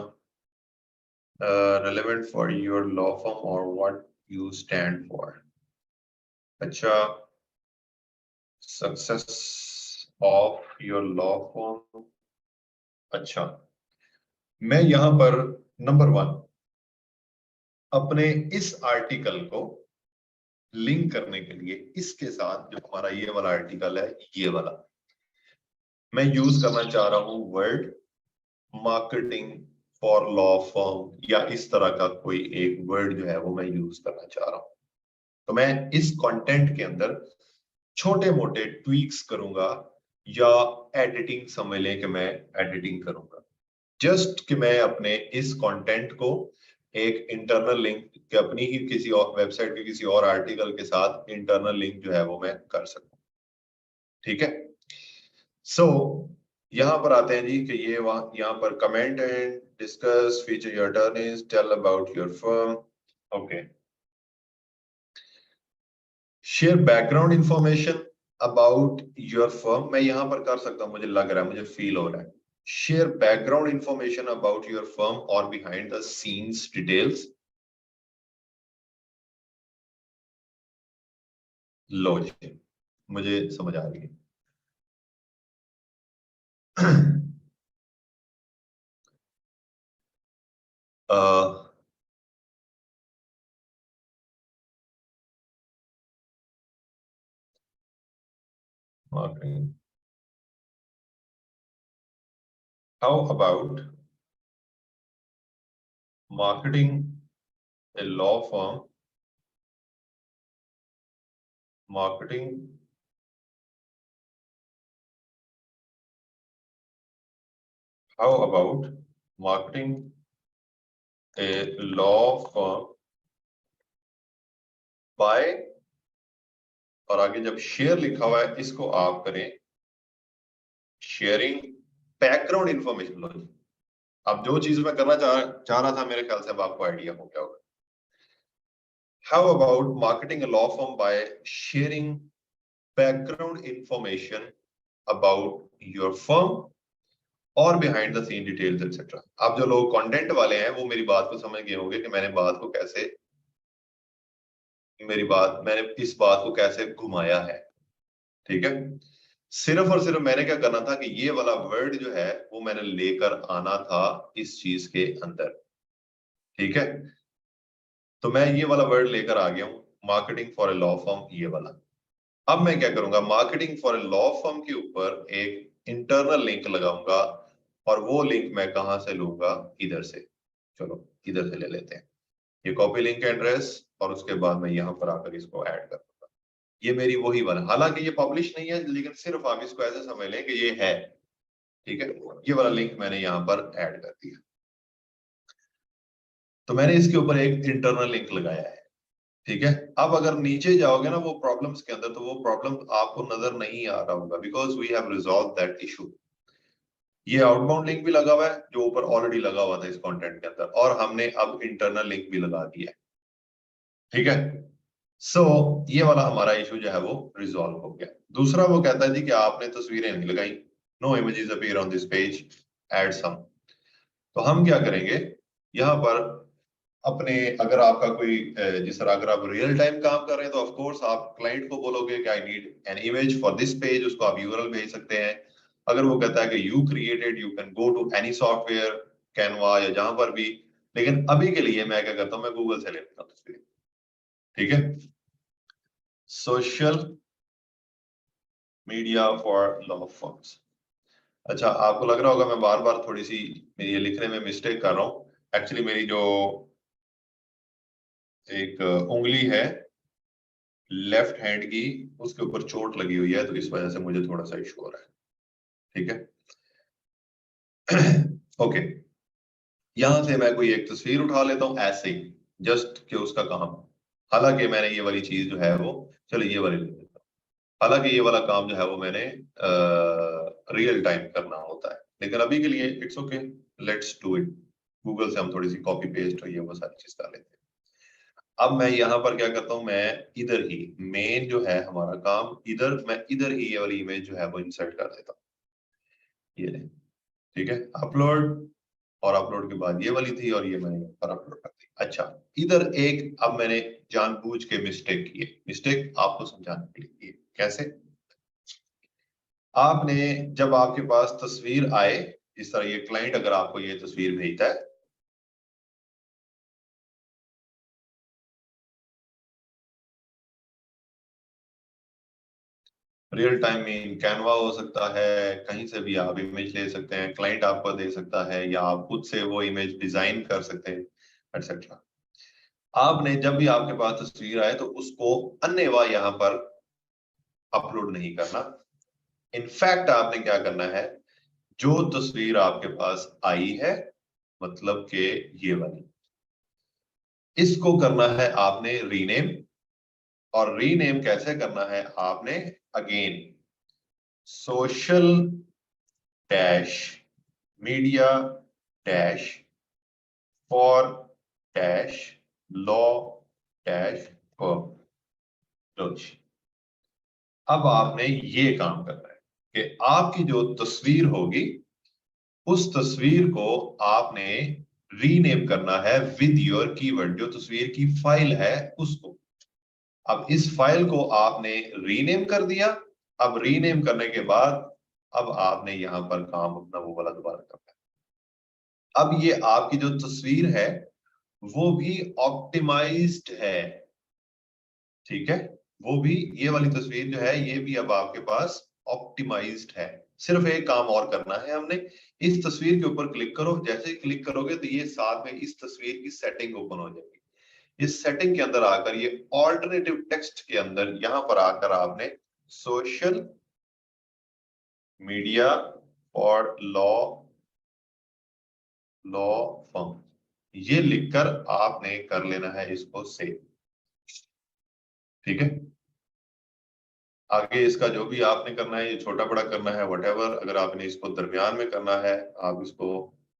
relevant for your law firm or what you stand for. अच्छा, success of your law firm. अच्छा, मैं यहां पर number 1 अपने इस article को link करने के लिए इसके साथ जो हमारा ये वाला आर्टिकल है, ये वाला मैं यूज करना चाह रहा हूं word marketing for law firm, या इस तरह का कोई एक वर्ड जो है वो मैं यूज करना चाह रहा हूं। तो मैं इस कंटेंट के अंदर छोटे मोटे ट्वीक्स करूंगा, या एडिटिंग समझ लें कि मैं एडिटिंग करूंगा, जस्ट कि मैं अपने इस कंटेंट को एक इंटरनल लिंक के अपनी ही किसी और वेबसाइट के किसी और आर्टिकल के साथ इंटरनल लिंक जो है वो मैं कर सकूं। ठीक है, सो यहां पर आते हैं जी कि ये वहां यहाँ पर comment and discuss feature your attorneys tell about your firm. Okay, share background information about your firm, मैं यहां पर कर सकता हूं, मुझे लग रहा है, मुझे फील हो रहा है। Share background information about your firm और बिहाइंड द सीन्स डिटेल्स। लो जी, मुझे समझ आ रही है। Marketing, how about marketing a law firm, marketing how about marketing a law firm by, और आगे जब शेयर लिखा हुआ है इसको आप करें शेयरिंग बैकग्राउंड इंफॉर्मेशन लो जी। अब जो चीज मैं करना चाह रहा था, मेरे ख्याल से अब आपको आइडिया हो गया होगा। How about marketing a law firm by sharing background information about your firm और behind the scene details etcetera. अब जो लोग कंटेंट वाले हैं वो मेरी बात को समझ गए होंगे कि मैंने इस बात को कैसे घुमाया है। ठीक है, सिर्फ और सिर्फ मैंने क्या करना था कि ये वाला वर्ड जो है वो मैंने लेकर आना था इस चीज के अंदर। ठीक है, तो मैं ये वाला वर्ड लेकर आ गया हूं, marketing for a law firm, ये वाला। अब मैं क्या करूंगा, marketing for a law firm के ऊपर एक इंटरनल लिंक लगाऊंगा, और वो लिंक मैं कहां से लूंगा, इधर से। चलो इधर से ले लेते हैं, ये कॉपी लिंक एड्रेस, और उसके बाद मैं यहां पर आकर इसको ऐड कर दूंगा। ये मेरी वही वाला, हालांकि ये पब्लिश नहीं है, लेकिन सिर्फ आप इसको ऐसे समझ लें कि ये है। ठीक है, ये वाला लिंक मैंने यहाँ पर ऐड कर दिया, तो मैंने इसके ऊपर एक इंटरनल लिंक लगाया है। ठीक है, अब अगर नीचे जाओगे ना वो प्रॉब्लम्स के अंदर, तो वो प्रॉब्लम आपको नजर नहीं आ रहा होगा, because we have resolve that issue. ये आउटबाउंड लिंक भी लगा हुआ है जो ऊपर ऑलरेडी लगा हुआ था इस कंटेंट के अंदर, और हमने अब इंटरनल लिंक भी लगा दिया है। ठीक है, सो ये वाला हमारा इशू जो है वो रिजॉल्व हो गया। दूसरा वो कहता है जी कि आपने तस्वीरें नहीं लगाई, no images appear on this page, add some. तो हम क्या करेंगे, यहाँ पर अपने, अगर आपका कोई जिस तरह अगर आप रियल टाइम काम कर रहे हैं तो ऑफ कोर्स आप क्लाइंट को बोलोगे कि I need an image for this page, उसको आप यूआरएल भेज सकते हैं। अगर वो कहता है कि you created, you can go to any software, Canva या जहां पर भी, लेकिन अभी के लिए मैं क्या करता हूं, मैं गूगल से ले लेता हूँ तस्वीर। ठीक है, social media for law firms. अच्छा, आपको लग रहा होगा मैं बार बार थोड़ी सी मेरी ये लिखने में मिस्टेक कर रहा हूँ। एक्चुअली मेरी जो एक उंगली है लेफ्ट हैंड की, उसके ऊपर चोट लगी हुई है, तो इस वजह से मुझे थोड़ा सा इशू हो रहा है। ठीक है, ओके, यहां से मैं कोई एक तस्वीर उठा लेता हूं ऐसे ही, जस्ट कि उसका काम, हालांकि मैंने ये वाली चीज जो है वो, चलो ये वाली ले लेता हूं। हालांकि ये वाला काम जो है वो मैंने रियल टाइम करना होता है, लेकिन अभी के लिए it's okay, let's do it. Google से हम थोड़ी सी कॉपी पेस्ट हुई है वो सारी चीज कर लेते हैं। अब मैं यहाँ पर क्या करता हूँ, मैं इधर ही मेन जो है हमारा काम, इधर मैं इधर ही ये वाली इमेज जो है वो इंसर्ट कर देता हूँ, ये ले। ठीक है, अपलोड, और अपलोड के बाद ये वाली थी, और ये मैंने यहाँ पर अपलोड कर दी। अच्छा, इधर एक अब मैंने जानबूझ के मिस्टेक की है, मिस्टेक आपको समझाने के लिए की है। कैसे, आपने जब आपके पास तस्वीर आए, इस तरह ये क्लाइंट अगर आपको ये तस्वीर भेजता है, रियल टाइम में कैनवा हो सकता है, कहीं से भी आप इमेज ले सकते हैं, क्लाइंट आपको दे सकता है, या आप खुद से वो इमेज डिजाइन कर सकते हैं, एटसेट्रा। आपने जब भी आपके पास तस्वीर आए तो उसको अन्यवा यहाँ पर अपलोड नहीं करना। इनफैक्ट आपने क्या करना है, जो तस्वीर आपके पास आई है, मतलब कि ये वाली, इसको करना है आपने रीनेम। और रीनेम कैसे करना है आपने, again social dash media dash for dash law dash firm. अब आपने ये काम करना है कि आपकी जो तस्वीर होगी, उस तस्वीर को आपने रीनेम करना है विद योर कीवर्ड, जो तस्वीर की फाइल है उसको। अब इस फाइल को आपने रीनेम कर दिया। अब रीनेम करने के बाद अब आपने यहां पर काम अपना वो वाला दोबारा करना है। अब ये आपकी जो तस्वीर है वो भी ऑप्टिमाइज्ड है। ठीक है, वो भी, ये वाली तस्वीर जो है ये भी अब आपके पास ऑप्टिमाइज्ड है। सिर्फ एक काम और करना है हमने, इस तस्वीर के ऊपर क्लिक करो, जैसे ही क्लिक करोगे तो ये साथ में इस तस्वीर की सेटिंग ओपन हो जाएगी। इस सेटिंग के अंदर आकर ये ऑल्टरनेटिव टेक्स्ट के अंदर यहां पर आकर आपने social media for law firm ये लिखकर आपने कर लेना है इसको सेव। ठीक है, आगे इसका जो भी आपने करना है, ये छोटा बड़ा करना है व्हाटएवर, अगर आपने इसको दरमियान में करना है आप इसको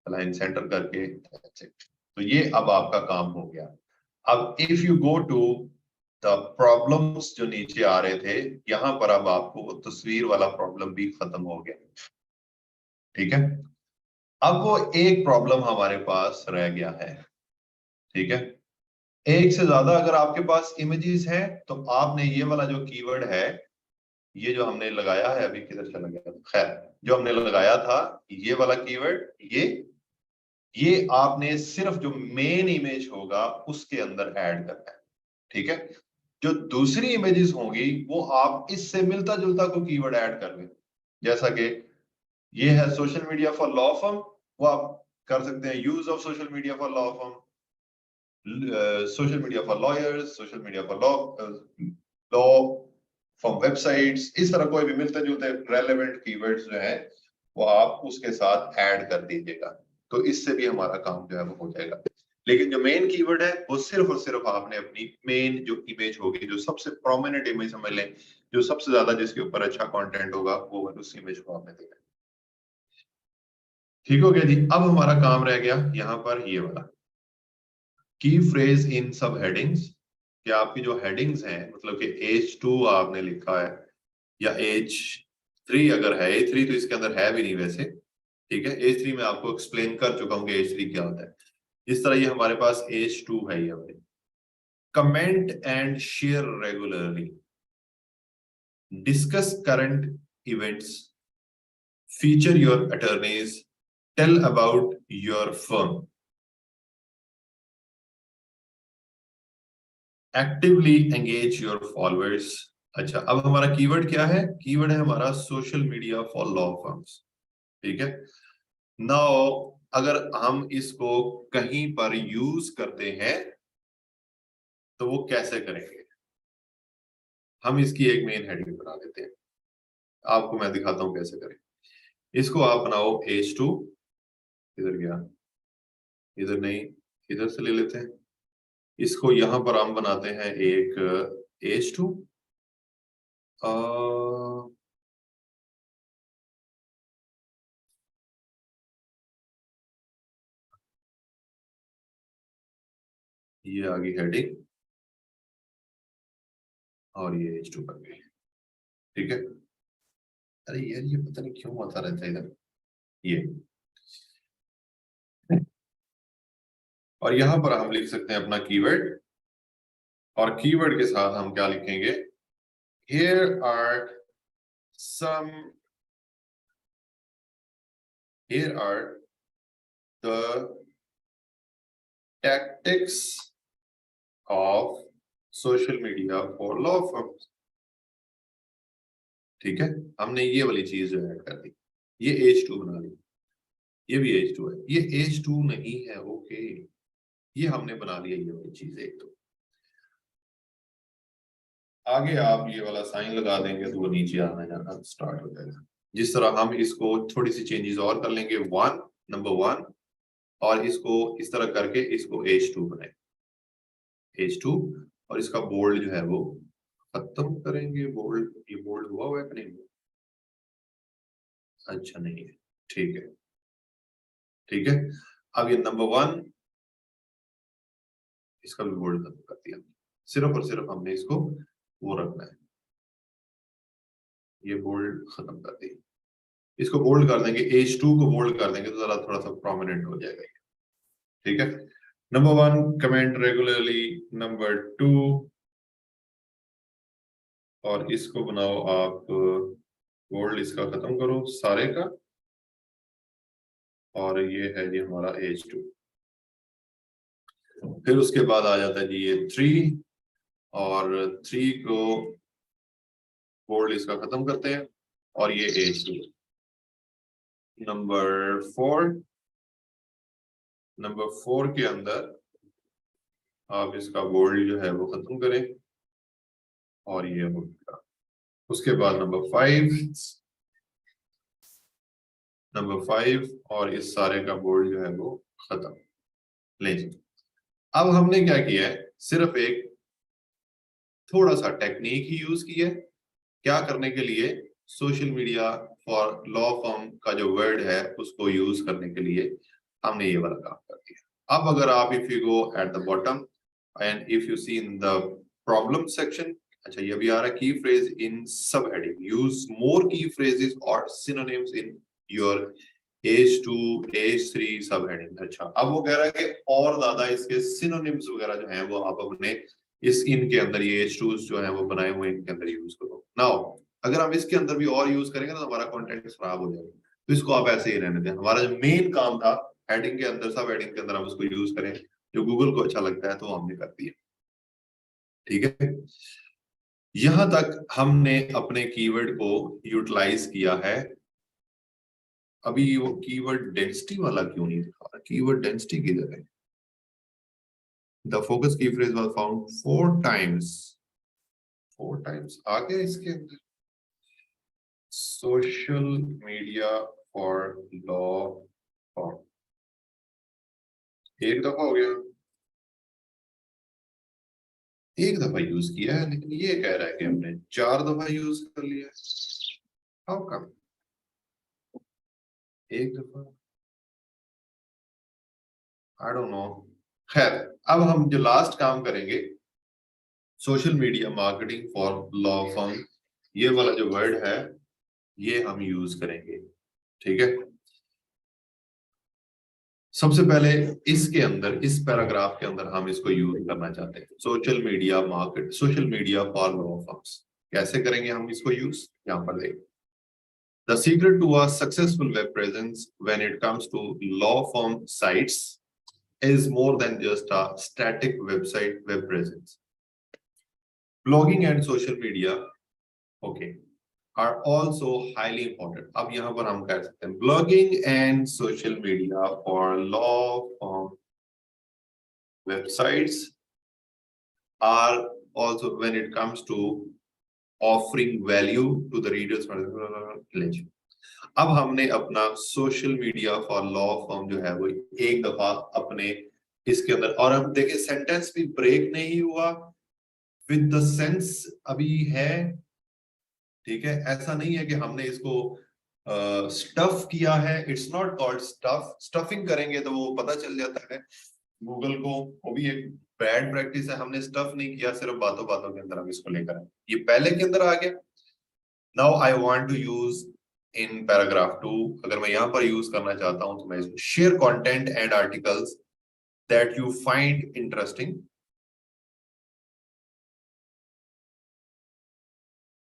अलाइन सेंटर करके, तो ये अब आपका काम हो गया। अब if you go to the problems जो नीचे आ रहे थे, यहां पर अब आपको वो तस्वीर वाला प्रॉब्लम भी खत्म हो गया। ठीक है, अब वो एक प्रॉब्लम हमारे पास रह गया है। ठीक है, एक से ज्यादा अगर आपके पास इमेजेस हैं तो आपने ये वाला जो कीवर्ड है, ये जो हमने लगाया है, अभी किधर चला गया, खैर जो हमने लगाया था ये वाला कीवर्ड, ये आपने सिर्फ जो मेन इमेज होगा उसके अंदर ऐड करना है। ठीक है, जो दूसरी इमेजेस होंगी वो आप इससे मिलता जुलता को कीवर्ड ऐड कर लें। जैसा कि ये है social media for law firm, वो आप कर सकते हैं use of social media for law firm, social media for lawyers, social media for law from websites, इस तरह कोई भी मिलते जुलते रेलेवेंट कीवर्ड्स जो है वो आप उसके साथ ऐड कर दीजिएगा, तो इससे भी हमारा काम जो है वो हो जाएगा। लेकिन जो मेन कीवर्ड है वो सिर्फ और सिर्फ आपने अपनी मेन जो इमेज होगी, जो सबसे प्रोमिनेंट इमेज समझ लें, जो सबसे ज्यादा जिसके ऊपर अच्छा कंटेंट होगा, वो उस इमेज को आपने देना है। ठीक हो गया जी। अब हमारा काम रह गया यहाँ पर ये वाला की फ्रेज इन सब हेडिंग्स, कि आपकी जो हेडिंग्स हैं, मतलब कि H2 आपने लिखा है या H3 अगर है, H3 तो इसके अंदर है भी नहीं वैसे। ठीक है, H3 में आपको एक्सप्लेन कर चुका हूँ कि H3 क्या होता है। इस तरह ये हमारे पास H2 है, ये हमारे comment and share regularly, discuss current events, feature your attorneys, tell about your firm, actively engage your followers. अच्छा, अब हमारा कीवर्ड क्या है? कीवर्ड है हमारा social media for law firms. ठीक है, नाउ अगर हम इसको कहीं पर यूज करते हैं तो वो कैसे करेंगे? हम इसकी एक मेन हेडिंग बना देते हैं, आपको मैं दिखाता हूं कैसे करें। इसको आप बनाओ H2, इधर गया, इधर नहीं, इधर से ले लेते हैं। इसको यहां पर हम बनाते हैं एक H2, ये आ गई हेडिंग और ये H2 बन गई। ठीक है, अरे यार ये पता नहीं क्यों आता रहता है इधर ये। और यहां पर हम लिख सकते हैं अपना कीवर्ड, और कीवर्ड के साथ हम क्या लिखेंगे? here are some here are the tactics of social media for law firms। ठीक है, हमने ये वाली चीज जो ऐड कर दी, ये H2 बना ली, ये भी H2 है, ये H2 नहीं है। ओके, ये हमने बना लिया ये वाली चीज एक। तो आगे आप ये वाला साइन लगा देंगे तो वो नीचे आना जाना स्टार्ट हो जाएगा। जिस तरह हम इसको थोड़ी सी चेंजेस और कर लेंगे, नंबर 1, और इसको इस तरह करके इसको H2 बनाए, H2, और इसका बोल्ड जो है वो खत्म करेंगे। बोल्ड, ये बोल्ड हुआ है कि नहीं? अच्छा नहीं है, ठीक है। ठीक है, अब ये नंबर 1, इसका भी बोल्ड खत्म कर दिया। सिर्फ और सिर्फ हमने इसको वो रखना है, ये बोल्ड खत्म कर दी। इसको बोल्ड कर देंगे, H2 को बोल्ड कर देंगे तो जरा थोड़ा सा प्रोमिनेंट हो जाएगा। ठीक है, नंबर 1 कमेंट रेगुलरली, नंबर 2, और इसको बनाओ आप बोल्ड, इसका खत्म करो सारे का, और ये है जी हमारा H2। फिर उसके बाद आ जाता है जी ये 3, और 3 को बोल्ड इसका खत्म करते हैं, और ये H2। नंबर 4 के अंदर आप इसका बोल्ड जो है वो खत्म करें, और ये हो गया। उसके बाद नंबर 5 और इस सारे का बोल्ड जो है वो खत्म। ले जी, अब हमने क्या किया है, सिर्फ एक थोड़ा सा टेक्निक ही यूज की है, क्या करने के लिए? Social media for law firm का जो वर्ड है उसको यूज करने के लिए हमने ये वाला काम कर दिया। अब अगर आप if you go at the bottom and if you see in the problem section, अच्छा ये भी आ रहा है की फ्रेज इन सब हेडिंग, यूज मोर की फ्रेजेस और synonyms in your H 2 H 3 सब हेडिंग। अच्छा अब वो कह रहा है कि और ज्यादा इसके सिनोनिम्स वगैरह जो हैं वो आप अपने इस इनके अंदर ये एज 2 जो है वो बनाए हुए इनके अंदर यूज करो। नाउ अगर हम इसके अंदर भी और यूज करेंगे ना तो हमारा कंटेंट खराब हो जाएगा, तो इसको आप ऐसे ही रहने दें। हमारा जो मेन काम था हेडिंग के अंदर, सब हेडिंग के अंदर हम उसको यूज करें, जो गूगल को अच्छा लगता है तो हमने कर दिया। ठीक है, यहां तक हमने अपने कीवर्ड को यूटिलाइज किया है। अभी वो कीवर्ड डेंसिटी वाला क्यों नहीं दिखा रहा? कीवर्ड डेंसिटी किधर है? The focus key phrase was found 4 times, 4 times आ गया इसके अंदर। Social media for law form एक दफा हो गया, एक दफा यूज किया है, लेकिन ये कह रहा है कि हमने 4 दफा यूज कर लिया है। How come? एक दफा, आई डोंट नो। खैर अब हम जो लास्ट काम करेंगे, social media marketing for law firm, ये वाला जो वर्ड है ये हम यूज करेंगे। ठीक है, सबसे पहले इसके अंदर, इस पैराग्राफ के अंदर हम इसको यूज करना चाहते हैं, social media market, social media for law firms. कैसे करेंगे हम इसको यूज? यहां पर देखिए, the secret to a successful web presence when it comes to law firm sites is more than just a static website web presence. Blogging and social media, okay, are also highly important. अब यहाँ पर हम कह सकते हैं blogging and social media for law firm websites are also when it comes to offering value to the readers. अब हमने अपना social media for law firm जो है वो एक दफा अपने इसके अंदर, और अब देखिए सेंटेंस भी ब्रेक नहीं हुआ, विद द सेंस अभी है। ठीक है, ऐसा नहीं है कि हमने इसको स्टफ किया है, it's not called stuff. Stuffing करेंगे तो वो पता चल जाता है गूगल को, वो भी एक बैड प्रैक्टिस है। हमने स्टफ नहीं किया, सिर्फ बातों बातों के अंदर हम इसको लेकर आए, ये पहले के अंदर आ गया। Now I want to use in paragraph 2, अगर मैं यहां पर यूज करना चाहता हूं तो मैं इसको share content and articles that you find interesting.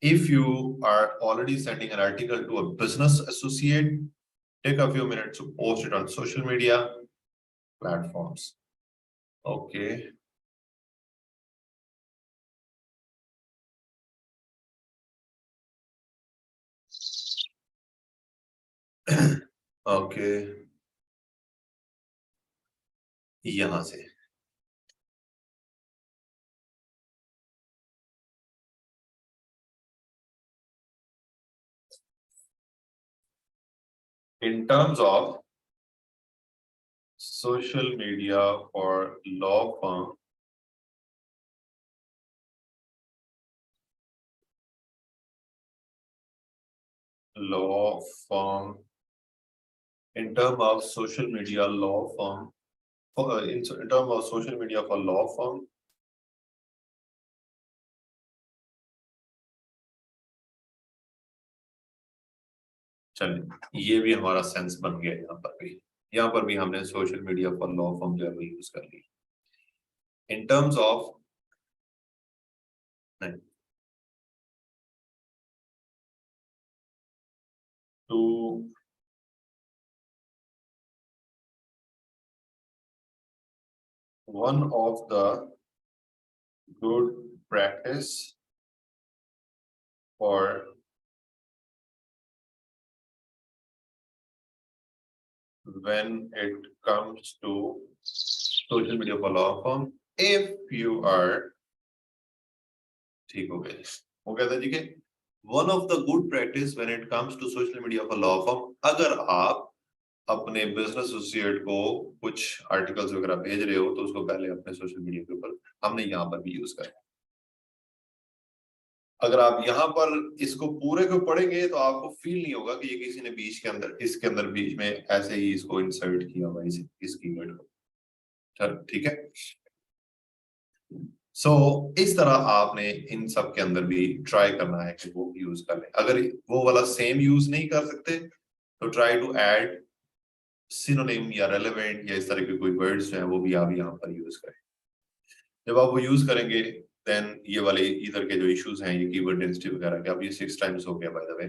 If you are already sending an article to a business associate, take a few minutes to post it on social media platforms. Okay. Okay. यहां से in terms of social media for law firm, law firm, in terms of social media law firm, in terms of social media for law firm, चलिए ये भी हमारा sense बन गया। यहाँ पर भी हमने social media for law firm जो है वो यूज कर ली। In terms of to one of the good practice for when it comes to social media for law firm, if you are, ठीक हो गया था, ठीक है। One of the good practice when it comes to social media for law firm, अगर आप अपने business associate को कुछ आर्टिकल्स वगैरह भेज रहे हो तो उसको पहले अपने सोशल मीडिया के ऊपर हमने यहाँ पर भी यूज करा। अगर आप यहाँ पर इसको पूरे को पढ़ेंगे तो आपको फील नहीं होगा कि ये किसी ने बीच के अंदर, इसके अंदर बीच में ऐसे ही इसको इंसर्ट किया हुआ इस कीवर्ड को। ठीक है। सो इस तरह आपने इन सब के अंदर भी ट्राई करना है कि वो यूज कर लें। अगर वो वाला सेम यूज नहीं कर सकते तो ट्राई टू ऐड सिनोनिम या रेलेवेंट या इस तरह के कोई वर्ड्स जो है वो भी आप यहाँ पर यूज करें। जब आप वो यूज करेंगे देन ये वाले इधर के जो इश्यूज हैं, ये कीवर्ड डेंसिटी वगैरह के, अब ये 6 टाइम्स हो गया बाय द वे,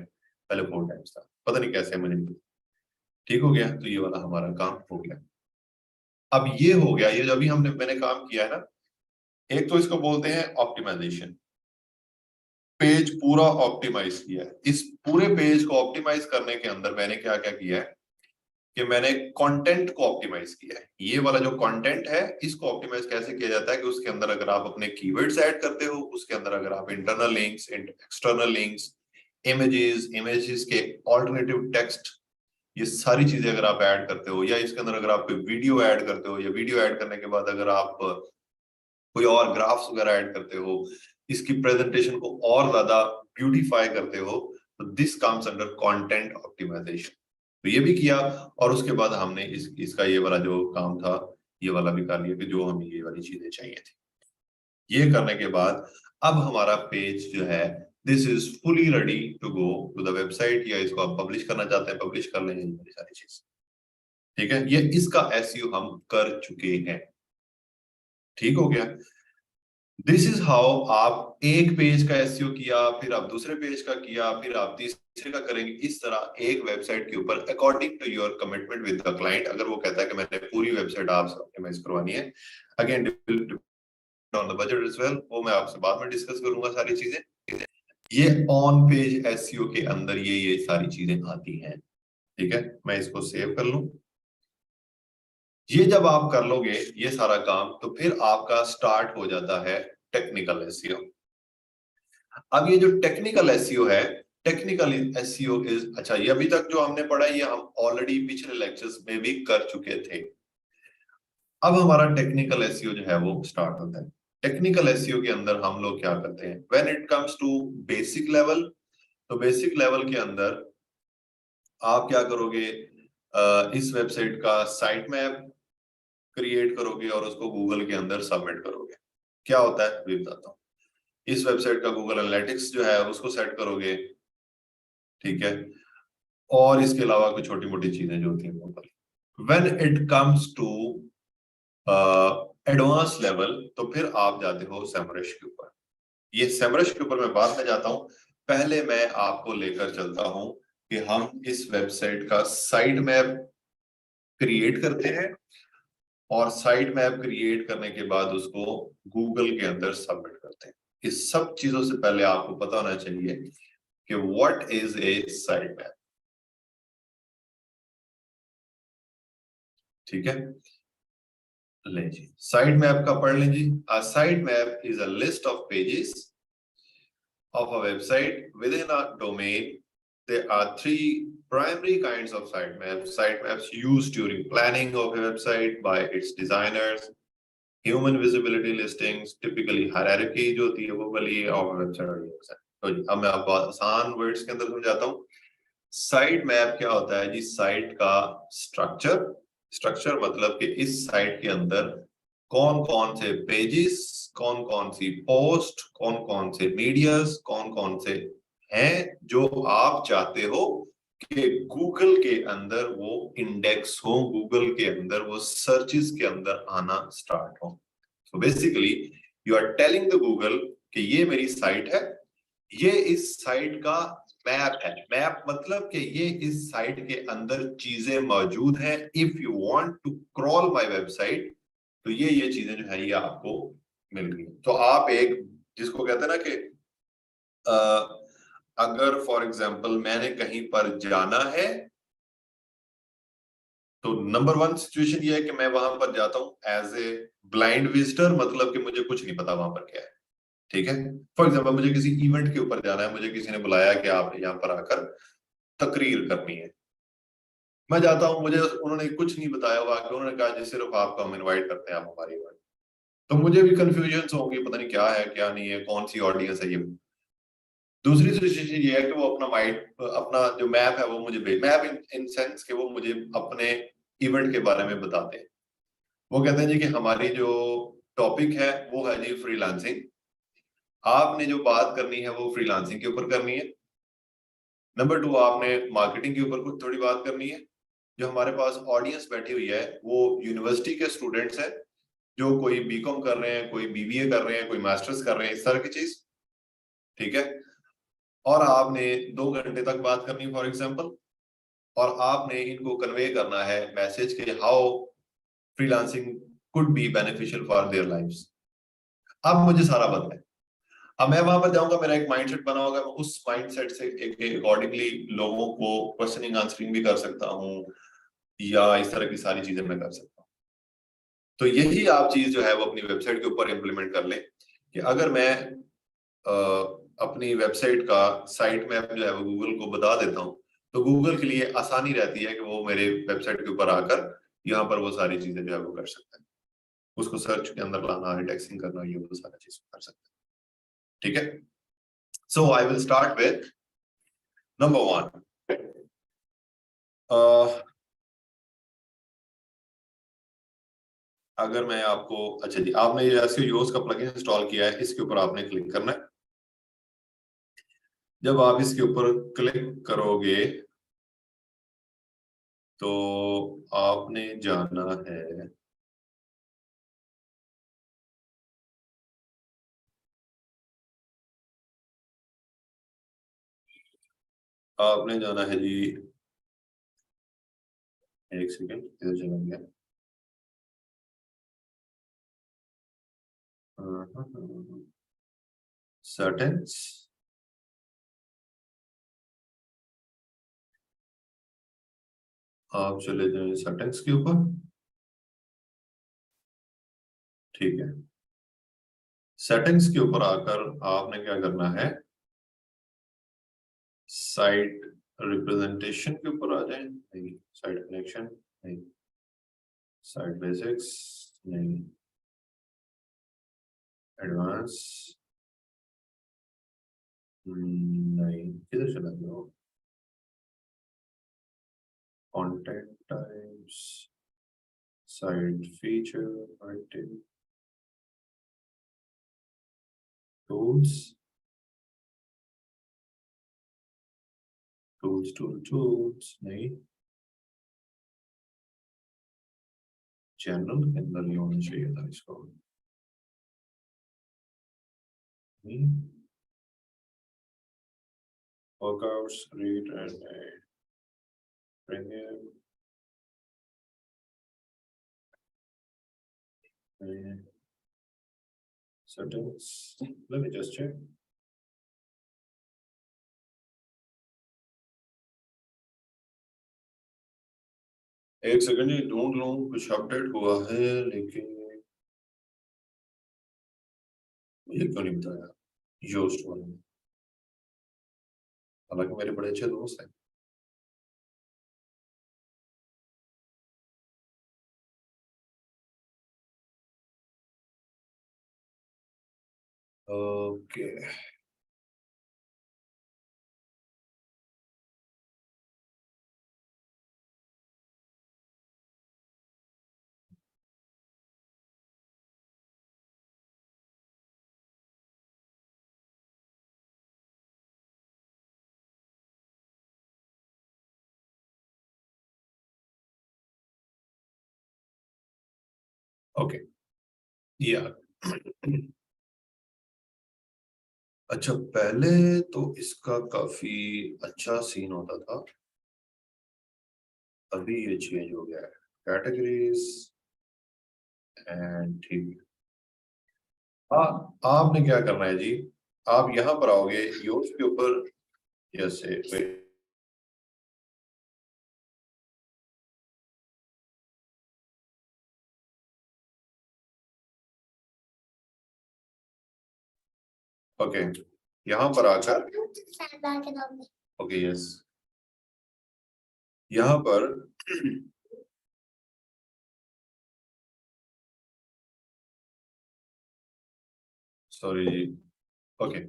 पहले 4 टाइम्स था, पता नहीं कैसे मुझे ठीक हो गया। तो ये वाला हमारा काम हो गया। अब ये हो गया, ये जो अभी मैंने काम किया है ना, एक तो इसको बोलते हैं ऑप्टिमाइजेशन। पेज पूरा ऑप्टिमाइज किया है। इस पूरे पेज को ऑप्टिमाइज करने के अंदर मैंने क्या क्या किया है कि मैंने कंटेंट को ऑप्टिमाइज किया है। ये वाला जो कंटेंट है इसको ऑप्टिमाइज कैसे किया जाता है कि उसके अंदर अगर आप अपने कीवर्ड्स ऐड करते हो, उसके अंदर अगर आप internal links, external links, images के ऑल्टरनेटिव टेक्स्ट, ये सारी चीजें अगर आप ऐड करते हो, या इसके अंदर अगर आप वीडियो ऐड करते हो, या वीडियो ऐड करने के बाद अगर आप कोई और ग्राफ्स वगैरह ऐड करते हो, इसकी प्रेजेंटेशन को और ज्यादा ब्यूटीफाई करते हो, तो this comes under content optimisation. तो ये भी किया, और उसके बाद हमने इसका ये वाला जो काम था ये वाला भी कर लिया कि जो हमें ये वाली चीजें चाहिए थी। ये करने के बाद अब हमारा पेज जो है this is fully ready to go to the website, या इसको आप पब्लिश करना चाहते हैं पब्लिश कर लेंगे, ये सारी चीज। ठीक है, ये इसका एसईओ हम कर चुके हैं। ठीक हो गया। दिस इज हाउ आप एक पेज का एसईओ किया, फिर आप दूसरे पेज का किया, फिर आप तीसरे का करेंगे। इस तरह एक वेबसाइट के ऊपर according to your commitment with the client, अगर वो कहता है कि मैंने पूरी वेबसाइट आपसे ऑप्टिमाइज करवानी है, again on the budget as well, वो मैं आपसे बाद में डिस्कस करूंगा सारी चीजें। ये ऑन पेज एसईओ के अंदर ये सारी चीजें आती हैं। ठीक है, मैं इसको सेव कर लूं। ये जब आप कर लोगे ये सारा काम, तो फिर आपका स्टार्ट हो जाता है टेक्निकल एसईओ। अब ये जो टेक्निकल एसईओ है, टेक्निकल एसईओ इज, अच्छा ये अभी तक जो हमने पढ़ा ये हम ऑलरेडी पिछले लेक्चर्स में भी कर चुके थे। अब हमारा टेक्निकल एसईओ जो है वो स्टार्ट होता है। टेक्निकल एसईओ के अंदर हम लोग क्या करते हैं, when it comes to basic level, तो बेसिक लेवल के अंदर आप क्या करोगे, इस वेबसाइट का साइट मैप क्रिएट करोगे और उसको गूगल के अंदर सबमिट करोगे। क्या होता है मैं बताता हूँ। इस वेबसाइट का गूगल एनालिटिक्स जो है उसको सेट करोगे। ठीक है, और इसके अलावा कुछ छोटी मोटी चीजें जो होती हैं। When it comes to advance level, तो फिर आप जाते हो सेमरश के ऊपर। ये सेमरश के ऊपर मैं बाद में जाता हूँ, पहले मैं आपको लेकर चलता हूँ कि हम इस वेबसाइट का साइट मैप क्रिएट करते हैं, और साइट मैप क्रिएट करने के बाद उसको गूगल के अंदर सबमिट करते हैं। इस सब चीजों से पहले आपको पता होना चाहिए कि what is a site map. ठीक है, ले जी साइट मैप का पढ़ लें जी। A site map is a list of pages of a website within a domain. There are three primary kinds of sitemaps. Sitemaps used during planning of a website by its designers. Human visibility listings, typically hierarchy जो होती है वो वाली of a website। तो अब मैं आपको आसान वर्ड्स के अंदर समझाता हूँ। साइट मैप क्या होता है जी, साइट का स्ट्रक्चर। स्ट्रक्चर मतलब कि इस साइट के अंदर कौन कौन से पेजेस, कौन कौन सी पोस्ट, कौन कौन से मीडियाज, कौन कौन से हैं जो आप चाहते हो कि गूगल के अंदर वो इंडेक्स हो, गूगल के अंदर वो सर्चेस के अंदर आना स्टार्ट हो। So basically you are telling the Google कि ये मेरी साइट है, ये इस साइट का मैप है। मैप मतलब कि ये इस साइट के अंदर चीजें मौजूद हैं। If you want to crawl my website, तो ये चीजें जो है ये आपको मिल गई। तो आप एक, जिसको कहते हैं ना कि अगर फॉर एग्जांपल मैंने कहीं पर जाना है, तो नंबर 1 सिचुएशन ये है कि मैं वहां पर जाता हूं एज ए ब्लाइंड विजिटर, मतलब कि मुझे कुछ नहीं पता वहां पर क्या है। ठीक है, फॉर एग्जांपल मुझे किसी इवेंट के ऊपर जाना है, मुझे किसी ने बुलाया कि आप यहाँ पर आकर तकरीर करनी है। मैं जाता हूँ, मुझे उन्होंने कुछ नहीं बताया हुआ कि उन्होंने कहा जी सिर्फ आपको हम इनवाइट करते हैं, आप हमारी इवेंट। तो मुझे भी कंफ्यूजन होंगी, पता नहीं क्या है क्या नहीं है, कौन सी ऑडियंस है ये। दूसरी चीज ये है कि वो अपना माइंड, अपना जो मैप है वो मुझे मैप इन सेंस कि वो मुझे अपने इवेंट के बारे में बताते हैं। वो कहते हैं जी कि हमारी जो टॉपिक है वो है जी फ्रीलांसिंग। आपने जो बात करनी है वो फ्रीलांसिंग के ऊपर करनी है। नंबर 2, आपने मार्केटिंग के ऊपर कुछ थोड़ी बात करनी है। जो हमारे पास ऑडियंस बैठी हुई है वो यूनिवर्सिटी के स्टूडेंट्स हैं, जो कोई बीकॉम कर रहे हैं, कोई बीबीए कर रहे हैं, कोई मास्टर्स कर रहे हैं, इस तरह की चीज। ठीक है। और आपने 2 घंटे तक बात करनी फॉर एग्जाम्पल, और आपने इनको कन्वे करना है मैसेज के how freelancing could be beneficial for their lives. अब मुझे सारा पता है। अब मैं वहां पर जाऊंगा, मेरा एक माइंडसेट बना होगा, मैं उस माइंडसेट से अकॉर्डिंगली लोगों को क्वेश्चनिंग आंसरिंग भी कर सकता हूँ, या इस तरह की सारी चीजें मैं कर सकता हूँ। तो यही आप चीज जो है वो अपनी वेबसाइट के ऊपर इंप्लीमेंट कर लें कि अगर मैं अपनी वेबसाइट का साइट मैप जो है वो गूगल को बता देता हूँ, तो गूगल के लिए आसानी रहती है कि वो मेरे वेबसाइट के ऊपर आकर यहाँ पर वो सारी चीजें जो है वो कर सकते हैं। उसको सर्च के अंदर लाना, इंडेक्सिंग करना, ये वो सारा चीज कर सकते हैं। ठीक है। So I will start with number 1। अगर मैं आपको, अच्छा जी, आपने ये एसईओ का प्लगइन इंस्टॉल किया है, इसके ऊपर आपने क्लिक करना है। जब आप इसके ऊपर क्लिक करोगे तो आपने जाना है, आपने जाना है जी, एक सेकेंड इधर चला गया। सेटिंग्स, आप चले जाए सेटिंग्स के ऊपर। ठीक है। सेटिंग्स के ऊपर आकर आपने क्या करना है, साइट रिप्रेजेंटेशन के ऊपर आ जाए। नहीं, साइट कनेक्शन नहीं, साइट बेसिक्स नहीं, एडवांस नहीं, किधर चला गया, content types, site feature, item, tools, tools नहीं, जनरल के अंदर नहीं होना चाहिए था इसको। Workouts, read and bring in settings. Let me just check. एक सेकंड ही ढूंढ लूं, कुछ अपडेट हुआ है लेकिन मुझे क्यों नहीं बताया योस्ट वाले ने, हालांकि मेरे बड़े अच्छे दोस्त हैं। ओके, ओके, या अच्छा, पहले तो इसका काफी अच्छा सीन होता था, अभी ये चेंज हो गया है, कैटेगरीज एंड, ठीक। हाँ, आपने क्या करना है जी, आप यहाँ पर आओगे योर्स के ऊपर, जैसे ओके, यहाँ पर आकर, ओके यस, यहाँ पर सॉरी जी, ओके,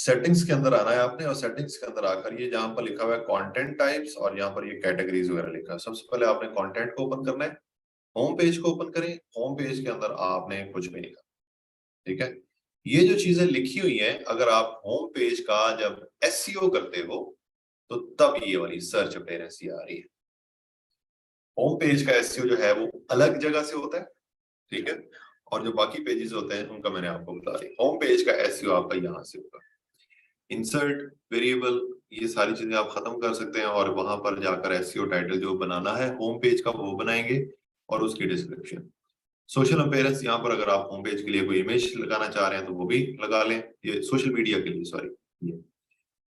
सेटिंग्स के अंदर आना है आपने, और सेटिंग्स के अंदर आकर ये जहां पर लिखा हुआ है कंटेंट टाइप्स और यहाँ पर ये कैटेगरीज वगैरह लिखा है, सबसे पहले आपने कंटेंट को ओपन करना है। होम पेज को ओपन करें। होम पेज के अंदर आपने कुछ भी नहीं करना, ठीक है। ये जो चीजें लिखी हुई है, अगर आप होम पेज का जब एसईओ करते हो तो तब ये वाली सर्च अपीयरेंस आ रही है। होम पेज का एसईओ जो है वो अलग जगह से होता है, ठीक है, और जो बाकी पेजेस होते हैं उनका मैंने आपको बता दिया। होम पेज का एसईओ आपका यहाँ से होगा। इंसर्ट वेरिएबल, ये सारी चीजें आप खत्म कर सकते हैं और वहां पर जाकर एसईओ टाइटल जो बनाना है होम पेज का वो बनाएंगे और उसकी डिस्क्रिप्शन। सोशल अपीयरेंस, यहाँ पर अगर आप होम पेज के लिए कोई इमेज लगाना चाह रहे हैं तो वो भी लगा लें। ये सोशल मीडिया के लिए, सॉरी, ये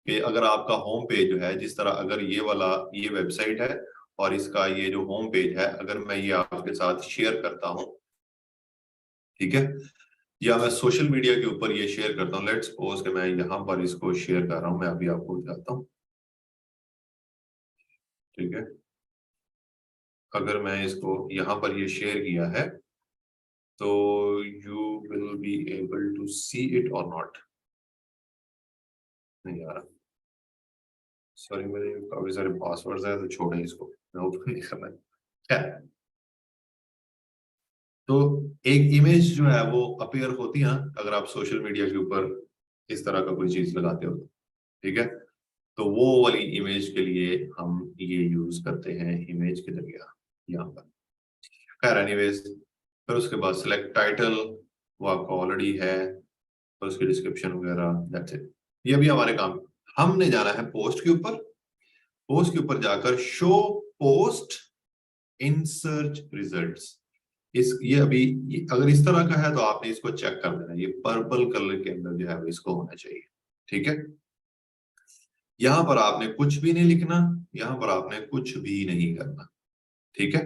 कि अगर आपका होम पेज जो है, जिस तरह अगर ये वाला ये वेबसाइट है और इसका ये जो होम पेज है, अगर मैं ये आपके साथ शेयर करता हूं, ठीक है, या मैं सोशल मीडिया के ऊपर ये शेयर करता हूँ, लेट्स सपोज कि मैं यहाँ पर इसको शेयर कर रहा हूँ, मैं अभी आपको बताता हूँ, ठीक है। अगर मैं इसको यहाँ पर ये शेयर किया है तो you will be able to see it और नॉट। नहीं आ रहा, सॉरी, मेरे काफी सारे पासवर्ड्स हैं तो छोड़ें इसको, मैं ओपन नहीं करना है। तो एक इमेज जो है वो अपीयर होती है अगर आप सोशल मीडिया के ऊपर इस तरह का कोई चीज लगाते हो, ठीक है। तो वो वाली इमेज के लिए हम ये यूज करते हैं इमेज के जरिए यहाँ पर। खैर एनीवेज, फिर उसके बाद सिलेक्ट टाइटल, वो आपका ऑलरेडी है, और उसकी डिस्क्रिप्शन वगैरह, दैट्स इट। ये भी हमारे काम। हमने जाना है पोस्ट के ऊपर। पोस्ट के ऊपर जाकर show post in search results, इस ये अभी अगर इस तरह का है तो आपने इसको चेक कर देना, ये पर्पल कलर के अंदर जो है इसको होना चाहिए, ठीक है। यहां पर आपने कुछ भी नहीं लिखना, यहां पर आपने कुछ भी नहीं करना, ठीक है।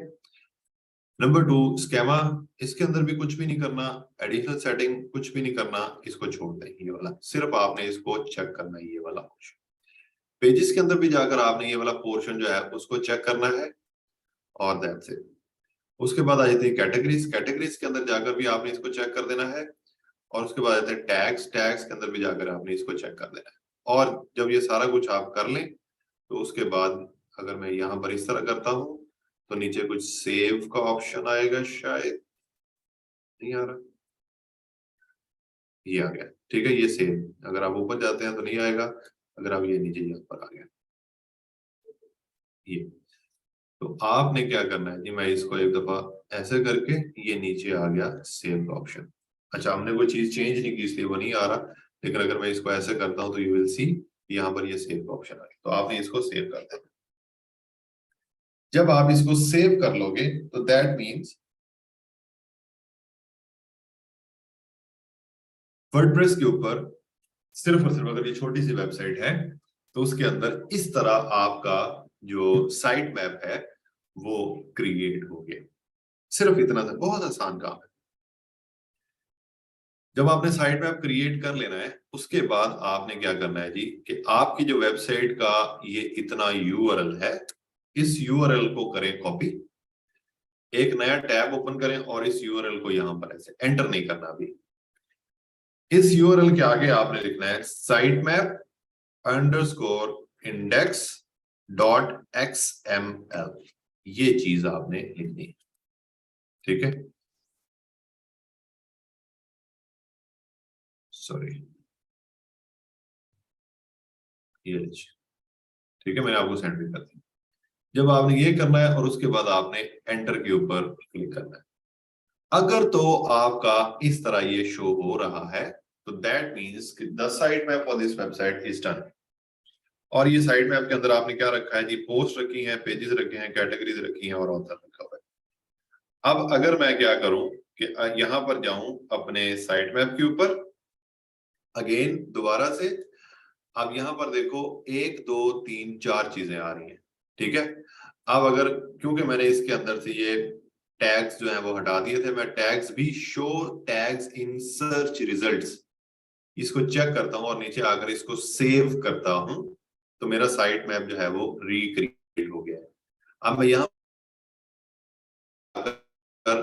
नंबर 2 स्केमा, इसके अंदर भी कुछ भी नहीं करना, एडिशनल सेटिंग कुछ भी नहीं करना, इसको छोड़ दें, ये वाला सिर्फ आपने इसको चेक करना है, ये वाला पोर्शन। पेजेस के अंदर भी जाकर आपने ये वाला पोर्शन जो है उसको चेक करना है, और दैट्स इट। उसके बाद आ जाती है कैटेगरीज। कैटेगरीज के अंदर जाकर भी आपने इसको चेक कर देना है, और उसके बाद आते हैं टैग्स। टैग्स के अंदर भी जाकर आपने इसको चेक कर देना है। और जब ये सारा कुछ आप कर लें तो उसके बाद अगर मैं यहाँ पर इस तरह करता हूँ तो नीचे कुछ सेव का ऑप्शन आएगा, शायद नहीं आ रहा, ये आ गया, ठीक है। ये सेव, अगर आप ऊपर जाते हैं तो नहीं आएगा, अगर आप ये नीचे यहाँ पर आ गया ये, तो आपने क्या करना है जी, मैं इसको एक दफा ऐसे करके ये नीचे आ गया सेव का ऑप्शन। अच्छा, हमने कोई चीज चेंज नहीं की इसलिए वो नहीं आ रहा, लेकिन अगर मैं इसको ऐसे करता हूं तो यू विल सी यहाँ पर ये सेव का ऑप्शन आ गया, तो आपने इसको सेव कर देना। जब आप इसको सेव कर लोगे तो दैट मीन्स वर्डप्रेस के ऊपर सिर्फ और सिर्फ अगर ये छोटी सी वेबसाइट है तो उसके अंदर इस तरह आपका जो साइट मैप है वो क्रिएट हो गया। सिर्फ इतना सा, बहुत आसान काम है। जब आपने साइट मैप क्रिएट कर लेना है उसके बाद आपने क्या करना है जी, कि आपकी जो वेबसाइट का ये इतना यूआरएल है, इस यूआरएल को करें कॉपी, एक नया टैब ओपन करें और इस यूआरएल को यहां पर ऐसे एंटर नहीं करना अभी। इस यूआरएल के आगे आपने लिखना है site map underscore index dot XML, ये चीज आपने लिखनी है, ठीक है। सॉरी, ये ठीक है, मैंने आपको सेंड भी कर दिया। जब आपने ये करना है और उसके बाद आपने एंटर के ऊपर क्लिक करना है। अगर तो आपका इस तरह ये शो हो रहा है तो that means the site map for this website is done. और ये साइट मैप के अंदर आपने क्या रखा है जी, पोस्ट रखी है, पेजेस रखे हैं, कैटेगरीज रखी हैं और ऑथर रखा हुआ है। अब अगर मैं क्या करूं कि यहां पर जाऊं अपने साइट मैप के ऊपर, अगेन दोबारा से, अब यहां पर देखो 1 2 3 4 चीजें आ रही हैं, ठीक है। अब अगर, क्योंकि मैंने इसके अंदर से ये टैग्स जो है वो हटा दिए थे, मैं टैग्स भी show tags in search results, इसको चेक करता हूं और नीचे आकर इसको सेव करता हूं तो मेरा साइट मैप जो है वो रिक्रिएट हो गया है। अब मैं यहाँ पर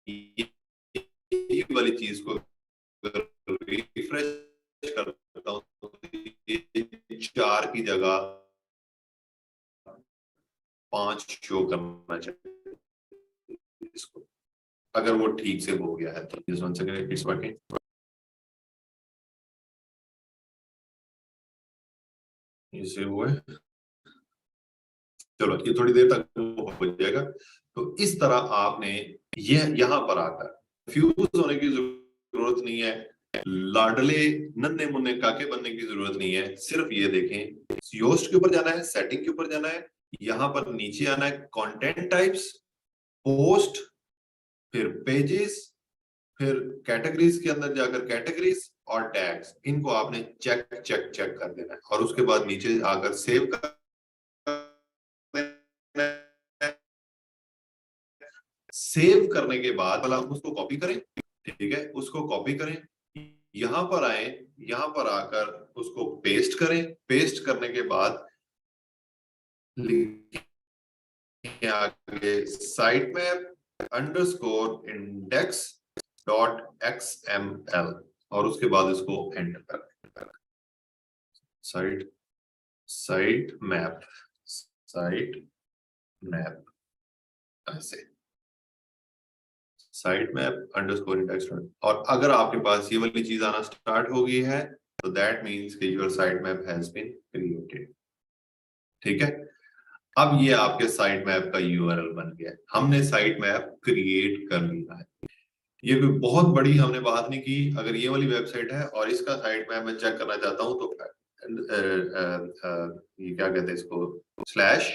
ये वाली चीज को रिफ्रेश करता हूं 4 की जगह 5 शो करना चाहिए इसको, अगर वो ठीक से हो गया है तो। इस वन सेकंड, इट्स वर्किंग। इसे हुए, चलो ये थोड़ी देर तक हो जाएगा। तो इस तरह आपने ये यहां पर आकर फ्यूज होने की जरूरत नहीं है, लाडले नन्हे मुन्ने काके बनने की जरूरत नहीं है। सिर्फ ये देखें, योस्ट के ऊपर जाना है, सेटिंग के ऊपर जाना है, यहां पर नीचे आना है, कंटेंट टाइप्स, पोस्ट, फिर पेजेस, फिर कैटेगरीज के अंदर जाकर कैटेगरीज और टैग्स, इनको आपने चेक चेक चेक कर देना है। और उसके बाद नीचे आकर सेव कर देना है। सेव करने के बाद वाला उसको कॉपी करें, ठीक है, उसको कॉपी करें, यहां पर आए, यहां पर आकर उसको पेस्ट करें। पेस्ट करने के बाद आगे site map underscore index dot XML और उसके बाद इसको एंटर करें। साइट मैप ऐसे साइट मैप अंडरस्कोर इंडेक्स। और अगर आपके पास ये वाली चीज आना स्टार्ट हो गई है तो दैट मीन्स कि your site map has been created. ठीक है, अब ये आपके साइट मैप का यूआरएल बन गया। हमने साइट मैप क्रिएट कर लिया है। ये कोई बहुत बड़ी हमने बात नहीं की। अगर ये वाली वेबसाइट है और इसका साइट मैप मैं चेक करना चाहता हूं तो ये क्या कहते हैं इसको, slash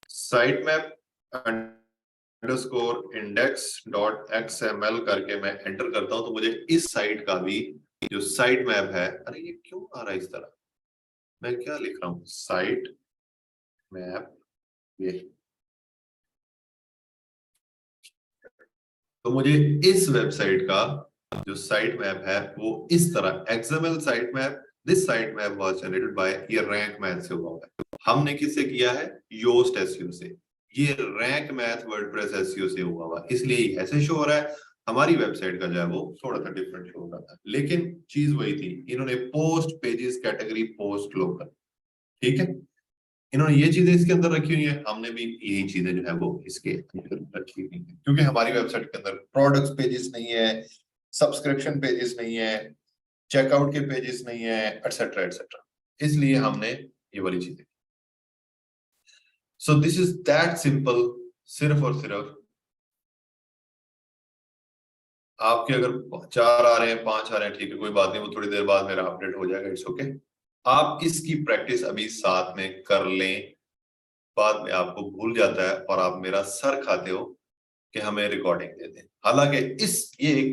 site map underscore index dot XML करके मैं एंटर करता हूं तो मुझे इस साइट का भी जो साइट मैप है, अरे ये क्यों आ रहा है इस तरह, मैं क्या लिख रहा हूं, साइट मैप, ये तो मुझे इस वेबसाइट का जो साइट मैप है वो इस तरह XML site map, this site map was generated by, ये रैंक मैथ से हुआ है। हमने किससे किया है, योस्ट एसईओ से। ये रैंक मैथ वर्डप्रेस एसईओ से हुआ हुआ, इसलिए ऐसे शो हो रहा है। हमारी वेबसाइट का जो है वो थोड़ा सा डिफरेंट शो हो रहा था, लेकिन चीज वही थी। इन्होंने post pages category post local, ठीक है, इन्होंने ये चीजें इसके अंदर रखी हुई है, हमने भी यही चीजें जो है वो इसके अंदर रखी हुई है। क्योंकि हमारी वेबसाइट के अंदर प्रोडक्ट्स पेजेस नहीं है, सब्सक्रिप्शन पेजेस नहीं है, चेकआउट के पेजेस नहीं है, एटसेट्रा एटसेट्रा, इसलिए हमने ये वाली चीजें। सो दिस इज दैट सिंपल। सिर्फ और सिर्फ आपके अगर 4 आ रहे हैं, 5 आ रहे हैं, ठीक है, कोई बात नहीं, वो थोड़ी देर बाद मेरा अपडेट हो जाएगा, इट्स ओके। आप इसकी प्रैक्टिस अभी साथ में कर लें, बाद में आपको भूल जाता है और आप मेरा सर खाते हो कि हमें रिकॉर्डिंग दे दें। हालांकि ये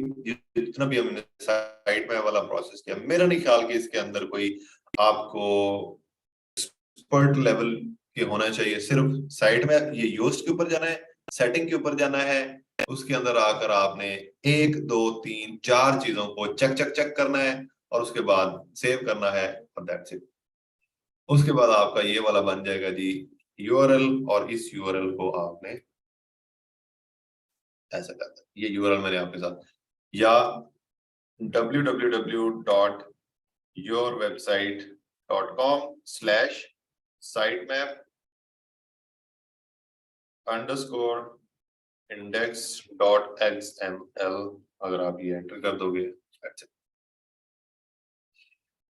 जितना भी हमने साइट में वाला प्रोसेस किया, मेरा नहीं ख्याल कि इसके अंदर कोई आपको एक्सपर्ट लेवल के होना चाहिए। सिर्फ साइट में ये योस्ट के ऊपर जाना है, सेटिंग के ऊपर जाना है, उसके अंदर आकर आपने 1 2 3 4 चीजों को चेक चेक चेक करना है और उसके बाद सेव करना है और दैट्स इट। उसके बाद आपका ये वाला बन जाएगा जी यूआरएल, और इस यूआरएल को आपने ऐसा करना है। ये यूआरएल मैंने आपके साथ, या www.yourwebsite.com/sitemap_index.xml, अगर आप ये एंटर कर दोगे,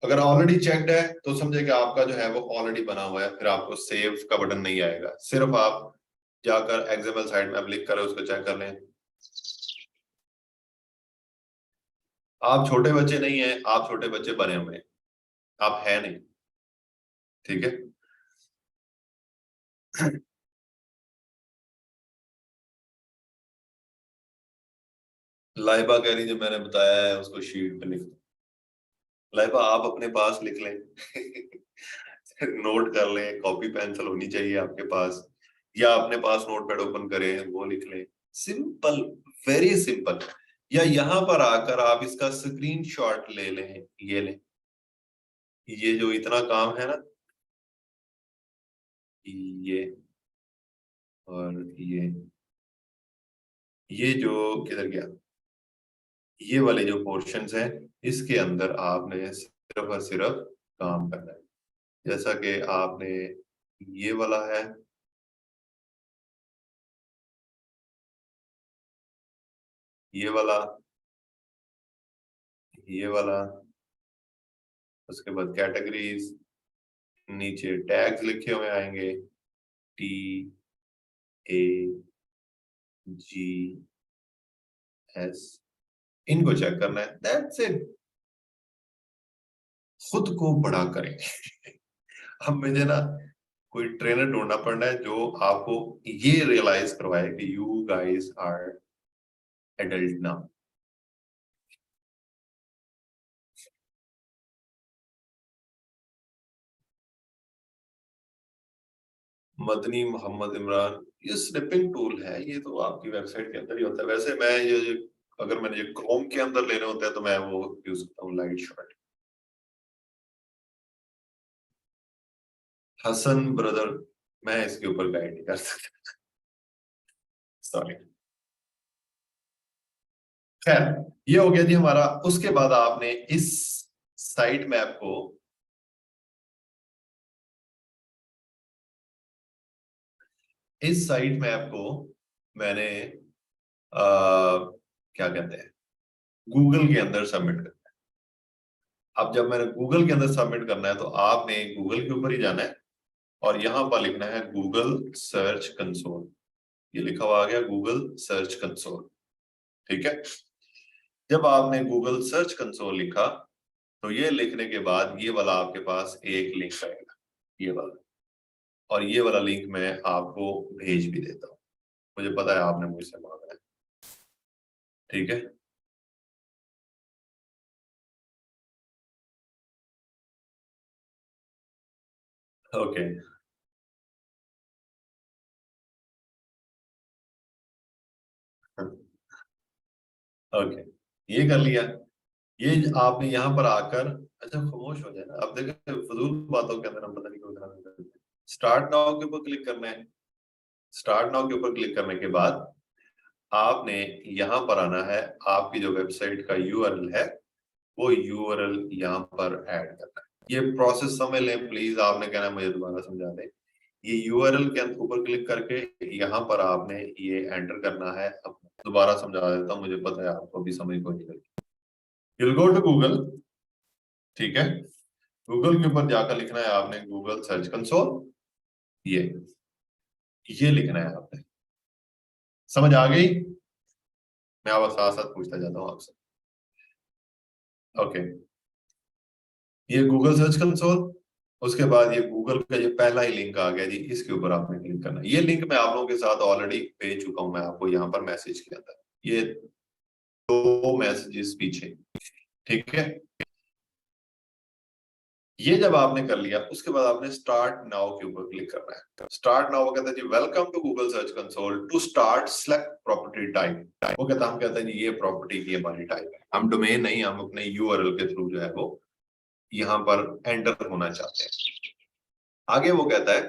अगर ऑलरेडी चेक्ड है तो समझे कि आपका जो है वो ऑलरेडी बना हुआ है, फिर आपको सेव का बटन नहीं आएगा। सिर्फ आप जाकर एक्सएमएल साइट मैप लिख कर उसको चेक कर लें। आप छोटे बच्चे नहीं हैं, आप छोटे बच्चे बने हुए हैं, आप है नहीं, ठीक है। लाइबा कह रही जो मैंने बताया है उसको शीट पे लिख दो। लाइबा आप अपने पास लिख लें नोट कर लें, कॉपी पेंसिल होनी चाहिए आपके पास, या अपने पास नोटपैड ओपन करें वो लिख लें। Simple, very simple. या यहाँ पर आकर आप इसका स्क्रीनशॉट ले लें, ये लें, ये जो इतना काम है ना, ये और ये जो किधर गया, ये वाले जो पोर्शंस हैं, इसके अंदर आपने सिर्फ और सिर्फ काम करना है। जैसा कि आपने ये वाला है, ये वाला, ये वाला, उसके बाद कैटेगरीज, नीचे टैग्स लिखे हुए आएंगे, TAGS, इनको चेक करना है, दैट्स इट। खुद को बड़ा करें। अब मुझे ना कोई ट्रेनर ढूंढना पड़ना है जो आपको ये रियलाइज करवाए कि you guys are adult now. Madani Mohammad Imran, ये स्निपिंग टूल है, ये तो आपकी वेबसाइट के अंदर ही होता है। वैसे मैं ये अगर मैंने ये क्रोम के अंदर लेने होते हैं तो मैं वो यूज करता हूँ, लाइट शॉर्ट। हसन ब्रदर, मैं इसके ऊपर गाइड नहीं कर सकता, सॉरी। खैर, ये हो गया जी हमारा। उसके बाद आपने इस साइट मैप को, इस साइट मैप को मैंने क्या कहते हैं, गूगल के अंदर सबमिट करना है। अब जब मैंने गूगल के अंदर सबमिट करना है तो आपने गूगल के ऊपर ही जाना है और यहां पर लिखना है गूगल सर्च कंसोल। ये लिखा हुआ आ गया गूगल सर्च कंसोल, ठीक है। जब आपने गूगल सर्च कंसोल लिखा तो ये लिखने के बाद ये वाला आपके पास एक लिंक आएगा, ये वाला, और ये वाला लिंक मैं आपको भेज भी देता हूँ, मुझे पता है आपने मुझसे मांगा है, ठीक है। ओके, ओके, ये कर लिया। ये आपने यहाँ पर आकर, अच्छा खामोश हो जाए ना, अब देखिए फजूल बातों के अंदर हम पता नहीं क्यों इतना करते हैं। स्टार्ट नाउ के ऊपर क्लिक करना है। स्टार्ट नाउ के ऊपर क्लिक करने के बाद आपने यहाँ पर आना है, आपकी जो वेबसाइट का यूआरएल है वो यूआरएल यहाँ पर ऐड करना है। ये प्रोसेस समझ लें प्लीज, आपने कहना है मुझे दोबारा समझा दें। ये यूआरएल के ऊपर क्लिक करके यहाँ पर आपने ये एंटर करना है। अब दोबारा समझा देता हूँ, मुझे पता है आपको अभी समझ को नहीं लगी। You'll go to गूगल, ठीक है। गूगल के ऊपर जाकर लिखना है आपने गूगल सर्च कंसोल, ये लिखना है आपने। समझ आ गई? मैं अब साथ साथ पूछता जाता हूँ आपसे। ओके, ये गूगल सर्च कंसोल, उसके बाद ये गूगल का ये पहला ही लिंक आ गया जी, इसके ऊपर आपने क्लिक करना है। ये लिंक मैं आप लोगों के साथ ऑलरेडी भेज चुका हूं, मैं आपको यहाँ पर मैसेज के अंदर, ये 2 मैसेजेस पीछे, ठीक है। ये जब आपने कर लिया उसके बाद आपने स्टार्ट नाउ के ऊपर क्लिक करना है। स्टार्ट नाउ कहता है जी welcome to Google search console, to start select property type. वो कहता है, हम कहते हैं जी ये प्रॉपर्टी की हमारी टाइप है, हम डोमेन नहीं, हम अपने यूआरएल के थ्रू जो है वो यहाँ पर एंटर होना चाहते हैं। आगे वो कहता है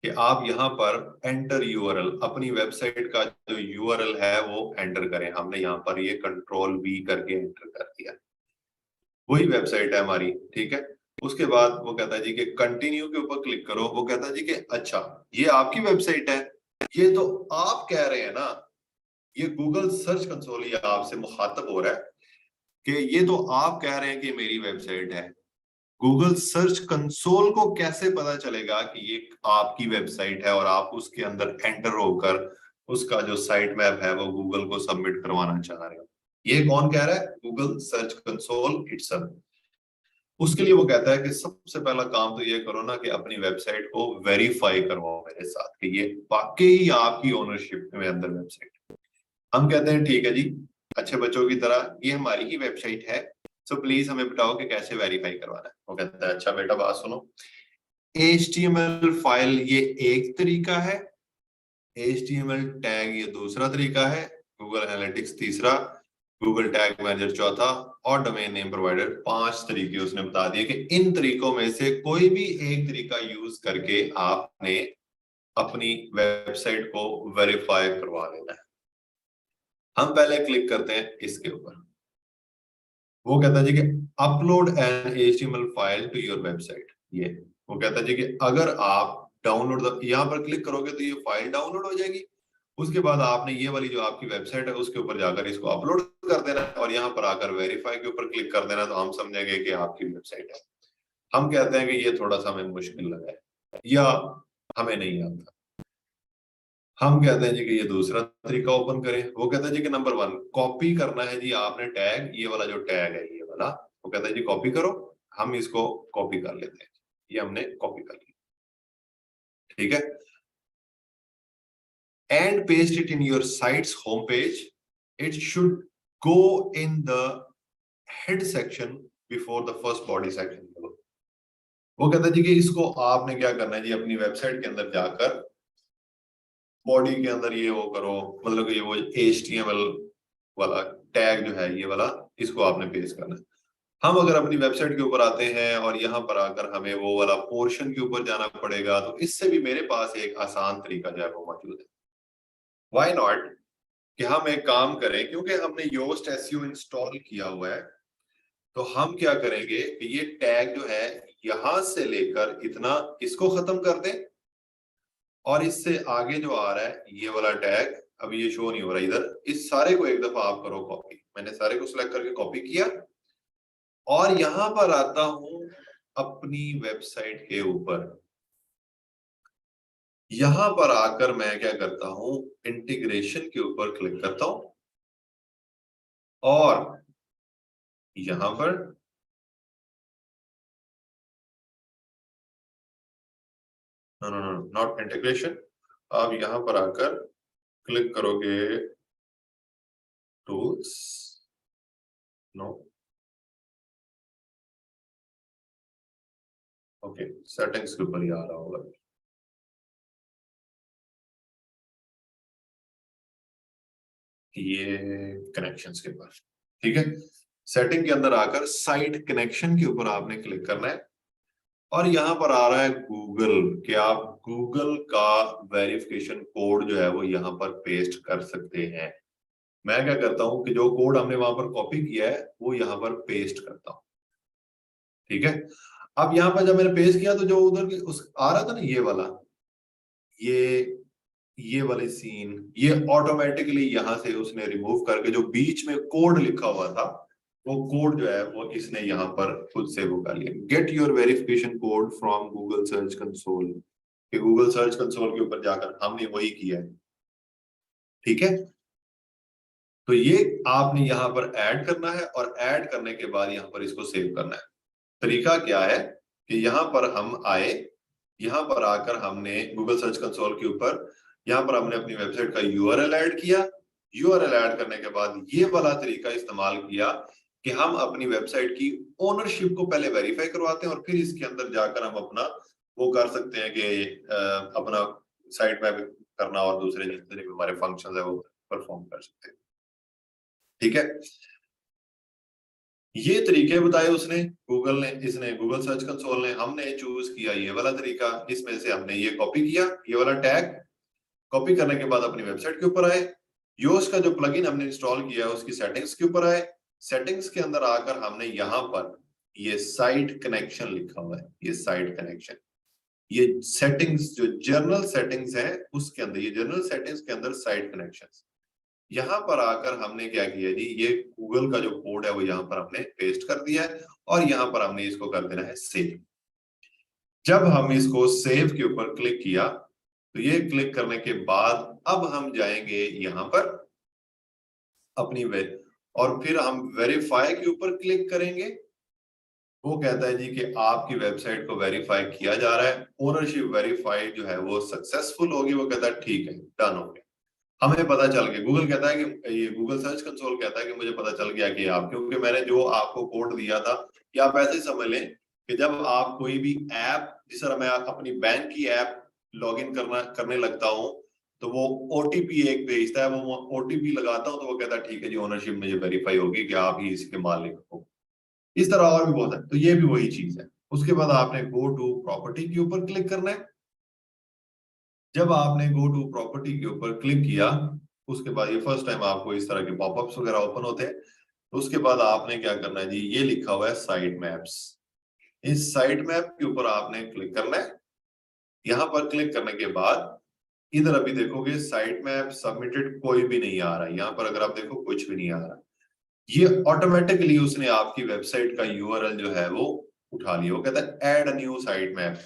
कि आप यहाँ पर एंटर यूआरएल, अपनी वेबसाइट का जो यूआरएल है वो एंटर करें। हमने यहाँ पर ये कंट्रोल वी करके एंटर कर दिया, वही वेबसाइट है हमारी, ठीक है। उसके बाद वो कहता है जी कि कंटिन्यू के ऊपर क्लिक करो। वो कहता है जी कि अच्छा ये आपकी वेबसाइट है, ये तो आप कह रहे हैं ना, ये गूगल सर्च कंसोल ये आपसे मुखातब हो रहा है कि ये तो आप कह रहे हैं कि मेरी वेबसाइट है। गूगल सर्च कंसोल को कैसे पता चलेगा कि ये आपकी वेबसाइट है और आप उसके अंदर एंटर होकर उसका जो साइट मैप है वो गूगल को सबमिट करवाना चाह रहे हो? ये कौन कह रहा है? Google search console itself. उसके लिए वो कहता है कि सबसे पहला काम तो ये करो ना कि अपनी वेबसाइट को वेरीफाई करवाओ मेरे साथ कि ये वाकई आपकी ओनरशिप में अंदर वेबसाइट। हम कहते हैं ठीक है जी, अच्छे बच्चों की तरह ये हमारी ही वेबसाइट है, सो प्लीज हमें बताओ कि कैसे वेरीफाई करवाना है। वो कहता है अच्छा बेटा बात सुनो, HTML फाइल ये एक तरीका है, HTML टैग ये दूसरा तरीका है, गूगल एनालिटिक्स तीसरा, गूगल टैग मैनेजर चौथा, और डोमेन नेम प्रोवाइडर 5 तरीके उसने बता दिए कि इन तरीकों में से कोई भी एक तरीका यूज करके आपने अपनी वेबसाइट को वेरीफाई करवा लेना है। हम पहले क्लिक करते हैं इसके ऊपर। वो कहता है जी कि upload an HTML file to your website, ये वो कहता है जी कि अगर आप डाउनलोड यहाँ पर क्लिक करोगे तो ये फाइल डाउनलोड हो जाएगी। उसके बाद आपने ये वाली जो आपकी वेबसाइट है उसके ऊपर जाकर इसको अपलोड कर देना है और यहाँ पर आकर वेरीफाई के ऊपर क्लिक कर देना, तो हम समझेंगे कि आपकी वेबसाइट है। हम कहते हैं कि ये थोड़ा सा हमें मुश्किल लगा है या हमें नहीं आता। हम कहते हैं जी कि ये दूसरा तरीका ओपन करें। वो कहता है जी कि नंबर 1 कॉपी करना है जी आपने टैग, ये वाला जो टैग है ये वाला, वो कहता है जी कॉपी करो। हम इसको कॉपी कर लेते हैं, ये हमने कॉपी कर लिया, ठीक है। And paste it in your sites home page, it should go in the head section before the first body section. वो कहता है जी कि इसको आपने क्या करना है जी, अपनी वेबसाइट के अंदर जाकर बॉडी के अंदर ये वो करो, मतलब ये वो HTML वाला टैग जो है ये वाला, इसको आपने पेस्ट करना है। हम अगर अपनी वेबसाइट के ऊपर आते हैं और यहाँ पर आकर हमें वो वाला पोर्शन के ऊपर जाना पड़ेगा, तो इससे भी मेरे पास एक आसान तरीका जो है वो मौजूद है। व्हाई नॉट कि हम एक काम करें, क्योंकि हमने योस्ट SEO इंस्टॉल किया हुआ है, तो हम क्या करेंगे कि ये टैग जो है यहां से लेकर इतना इसको खत्म कर दें, और इससे आगे जो आ रहा है ये वाला टैग, अभी ये शो नहीं हो रहा इधर, इस सारे को एक दफा आप करो कॉपी। मैंने सारे को सिलेक्ट करके कॉपी किया और यहां पर आता हूं अपनी वेबसाइट के ऊपर। यहां पर आकर मैं क्या करता हूं, इंटीग्रेशन के ऊपर क्लिक करता हूं और यहां पर नॉट इंटीग्रेशन, आप यहां पर आकर क्लिक करोगे टूल्स, नो, ओके, सेटिंग्स के ऊपर ही आ रहा होगा, ये कनेक्शंस के पास, ठीक है। सेटिंग के अंदर आकर साइट कनेक्शन के ऊपर आपने क्लिक करना है और यहां पर आ रहा है गूगल, कि आप गूगल का वेरिफिकेशन कोड जो है वो यहां पर पेस्ट कर सकते हैं। मैं क्या करता हूं कि जो कोड हमने वहां पर कॉपी किया है वो यहां पर पेस्ट करता हूं, ठीक है। अब यहां पर जब मैंने पेस्ट किया तो जो उधर उस आ रहा था ना ये वाला, ये ये वाली सीन, ये ऑटोमेटिकली यहां से उसने रिमूव करके जो बीच में कोड लिखा हुआ था, वो कोड जो है वो इसने यहाँ पर खुद से वो कर लिया। Get your verification code from Google search console, कि गूगल सर्च कंसोल के ऊपर जाकर हमने वही किया है, ठीक है। तो ये आपने यहाँ पर ऐड करना है और ऐड करने के बाद यहाँ पर इसको सेव करना है। तरीका क्या है कि यहाँ पर हम आए, यहाँ पर आकर हमने गूगल सर्च कंसोल के ऊपर यहाँ पर हमने अपनी वेबसाइट का URL ऐड किया। URL ऐड करने के बाद ये वाला तरीका इस्तेमाल किया कि हम अपनी वेबसाइट की ओनरशिप को पहले वेरीफाई करवाते हैं और फिर इसके अंदर जाकर हम अपना वो कर सकते हैं कि अपना साइट मैप करना और दूसरे जितने भी हमारे फंक्शन है वो परफॉर्म कर सकते हैं, ठीक है। ये तरीके बताए उसने, गूगल ने, इसने गूगल सर्च कंसोल ने, हमने चूज किया ये वाला तरीका, इसमें से हमने ये कॉपी किया, ये वाला टैग कॉपी करने के बाद अपनी वेबसाइट के ऊपर आए, योस्ट का जो प्लगइन हमने इंस्टॉल किया है उसकी सेटिंग्स के ऊपर आए, सेटिंग्स के अंदर आकर हमने यहाँ पर ये साइट कनेक्शन लिखा हुआ है, ये साइट कनेक्शन, ये सेटिंग्स जो जर्नल सेटिंग्स है उसके अंदर, ये जर्नल सेटिंग्स के अंदर साइट कनेक्शंस, यहाँ पर आकर हमने क्या किया जी, ये गूगल का जो कोड है वो यहाँ पर हमने पेस्ट कर दिया है और यहाँ पर हमने इसको कर देना है सेव। जब हम इसको सेव के ऊपर क्लिक किया तो ये क्लिक करने के बाद अब हम जाएंगे यहाँ पर अपनी वेब और फिर हम वेरीफाई के ऊपर क्लिक करेंगे। वो कहता है जी कि आपकी वेबसाइट को वेरीफाई किया जा रहा है, ओनरशिप वेरीफाइड जो है वो सक्सेसफुल होगी। वो कहता है ठीक है, डन हो गया। हमें पता चल गया, गूगल कहता है कि ये गूगल सर्च कंसोल कहता है कि मुझे पता चल गया कि आप, क्योंकि मैंने जो आपको कोड दिया था, कि आप ऐसे समझ लें कि जब आप कोई भी ऐप, जिस तरह मैं अपनी बैंक की ऐप लॉगिन करने लगता हूँ तो वो OTP एक भेजता है, वो OTP लगाता हूँ तो वो कहता है ठीक है जी ओनरशिप मुझे वेरीफाई होगी कि आप ही इसके मालिक हो। इस तरह और भी बहुत है, तो ये भी वही चीज है। उसके बाद आपने गो टू प्रॉपर्टी के ऊपर क्लिक करना है। जब आपने गो टू प्रॉपर्टी के ऊपर क्लिक किया उसके बाद ये फर्स्ट टाइम आपको इस तरह के पॉपअप्स वगैरह ओपन होते हैं। तो उसके बाद आपने क्या करना है जी, ये लिखा हुआ है साइट मैप्स, इस साइट मैप के ऊपर आपने क्लिक करना है। यहां पर क्लिक करने के बाद इधर अभी देखोगे साइट मैप सबमिटेड कोई भी नहीं आ रहा है। यहाँ पर अगर आप देखो कुछ भी नहीं आ रहा। ये ऑटोमेटिकली उसने आपकी वेबसाइट का यूआरएल जो है वो उठा लिया। वो कहता है add a new site map.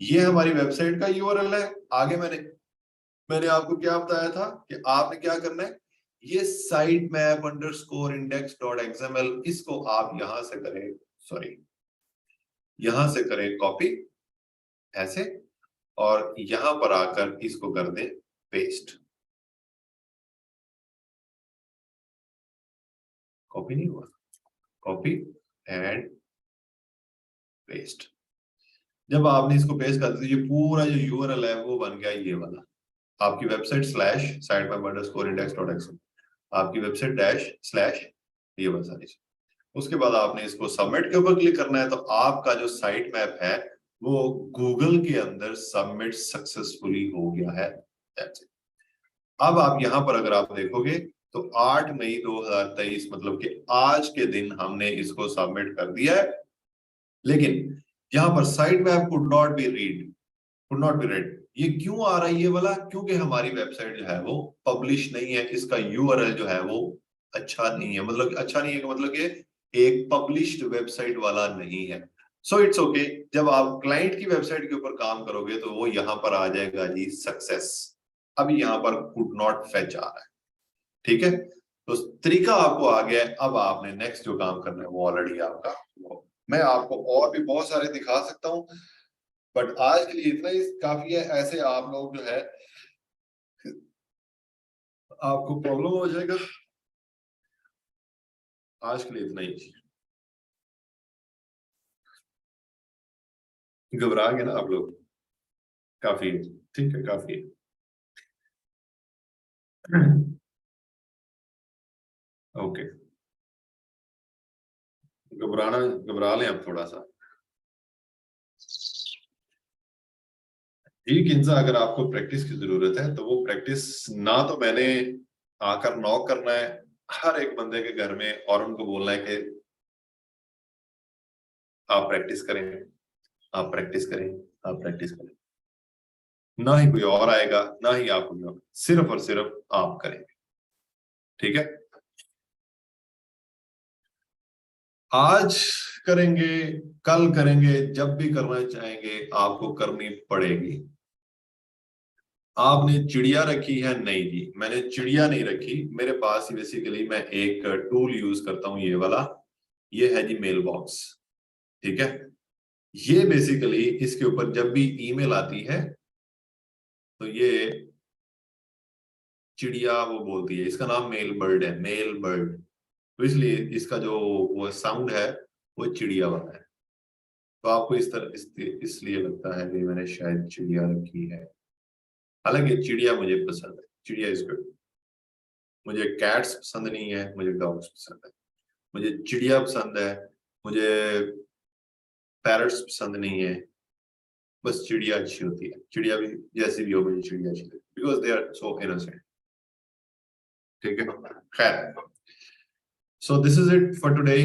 ये हमारी वेबसाइट का यूआरएल है। आगे मैंने आपको क्या बताया था कि आपने क्या करना है, ये site map underscore index dot XML, इसको आप यहां से करें, सॉरी यहां से करें कॉपी ऐसे, और यहां पर आकर इसको कर दें पेस्ट। कॉपी नहीं हुआ, कॉपी एंड पेस्ट। जब आपने इसको पेस्ट कर दिया, ये पूरा जो यूआरएल है वो बन गया ये वाला, आपकी website slash site map underscore index dot XML, आपकी वेबसाइट डैश स्लैश ये बस सारी। उसके बाद आपने इसको सबमिट के ऊपर क्लिक करना है, तो आपका जो साइट मैप है वो गूगल के अंदर सबमिट सक्सेसफुली हो गया है। अब आप यहां पर अगर आप देखोगे तो 8 मई 2023 मतलब कि आज के दिन हमने इसको सबमिट कर दिया है। लेकिन यहां पर site map could not be red. ये क्यों आ रहा है ये वाला? क्योंकि हमारी वेबसाइट जो है वो पब्लिश नहीं है, इसका यूआरएल जो है वो अच्छा नहीं है। मतलब अच्छा नहीं है कि मतलब कि एक पब्लिश्ड वेबसाइट वाला नहीं है। So it's okay. जब आप क्लाइंट की वेबसाइट के ऊपर काम करोगे तो वो यहां पर आ जाएगा जी सक्सेस। अभी यहां पर कुड नॉट फेच आ रहा है। ठीक है, तो तरीका आपको आ गया है। अब आपने नेक्स्ट जो काम करना है वो ऑलरेडी आपका मैं आपको और भी बहुत सारे दिखा सकता हूं, बट आज के लिए इतना ही काफी है। ऐसे आप लोग जो है आपको प्रॉब्लम हो जाएगा। आज के लिए इतना ही, घबरा गए ना आप लोग? काफी है, ठीक है, काफी है। ओके, घबरा लें आप थोड़ा सा। जी किंजा, अगर आपको प्रैक्टिस की जरूरत है तो वो प्रैक्टिस ना तो मैंने आकर नॉक करना है हर एक बंदे के घर में और उनको बोलना है कि आप प्रैक्टिस करें, आप प्रैक्टिस करें, आप प्रैक्टिस करें। ना ही कोई और आएगा, ना ही आप कोई और, सिर्फ और सिर्फ आप करेंगे। ठीक है, आज करेंगे, कल करेंगे, जब भी करना चाहेंगे आपको करनी पड़ेगी। आपने चिड़िया रखी है? नहीं जी, मैंने चिड़िया नहीं रखी। मेरे पास बेसिकली मैं एक टूल यूज करता हूं, ये वाला, ये है जी मेल बॉक्स। ठीक है, ये बेसिकली इसके ऊपर जब भी ईमेल आती है तो ये चिड़िया वो बोलती है। इसका नाम मेल बर्ड है, मेल बर्ड, तो इसलिए इसका जो वो साउंड है वो चिड़िया वाला है। तो आपको इस तरह इसलिए लगता है कि मैंने शायद चिड़िया रखी है, हालांकि चिड़िया मुझे पसंद है, चिड़िया इज गुड। मुझे कैट्स पसंद नहीं है, मुझे डॉग्स पसंद है। मुझे चिड़िया पसंद है, मुझे पैरट्स पसंद नहीं है। बस चिड़िया अच्छी होती है, चिड़िया भी जैसी भी हो मुझे चिड़िया अच्छी लगती है, because they are so innocent. ठीक है, खैर, so this is it for today.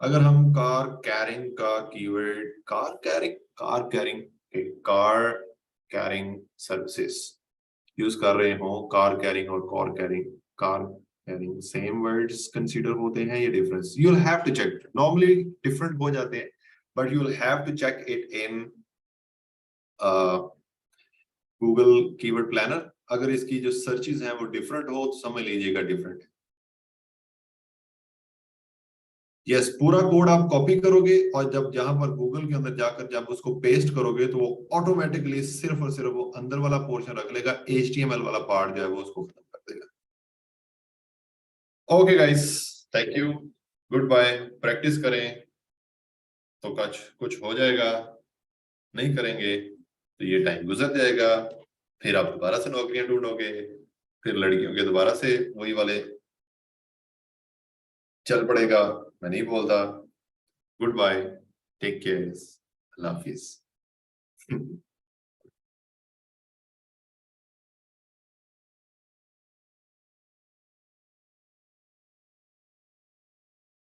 अगर हम कार कैरिंग का keyword, car caring services use कर रहे हो, कार कैरिंग और car caring same words consider होते हैं या difference? You will have to check. Normally different हो जाते हैं, but you will have to check it in Google keyword planner. अगर इसकी जो सर्चेज हैं वो डिफरेंट हो तो समझ लीजिएगा डिफरेंट है। यस, पूरा कोड आप कॉपी करोगे और जब जहां पर गूगल के अंदर जाकर जब उसको पेस्ट करोगे तो वो ऑटोमेटिकली सिर्फ और सिर्फ वो अंदर वाला पोर्शन रख लेगा, HTML वाला पार्ट जो है वो उसको खत्म कर देगा। Okay guys, thank you, good bye. Practice करें तो कुछ कुछ हो जाएगा, नहीं करेंगे तो ये टाइम गुजर जाएगा। फिर आप दोबारा से नौकरियां ढूंढोगे, फिर लड़कियों के दोबारा से वही वाले चल पड़ेगा। मैं नहीं बोलता। गुड बाय, टेक केयर, अल्लाह हाफिज।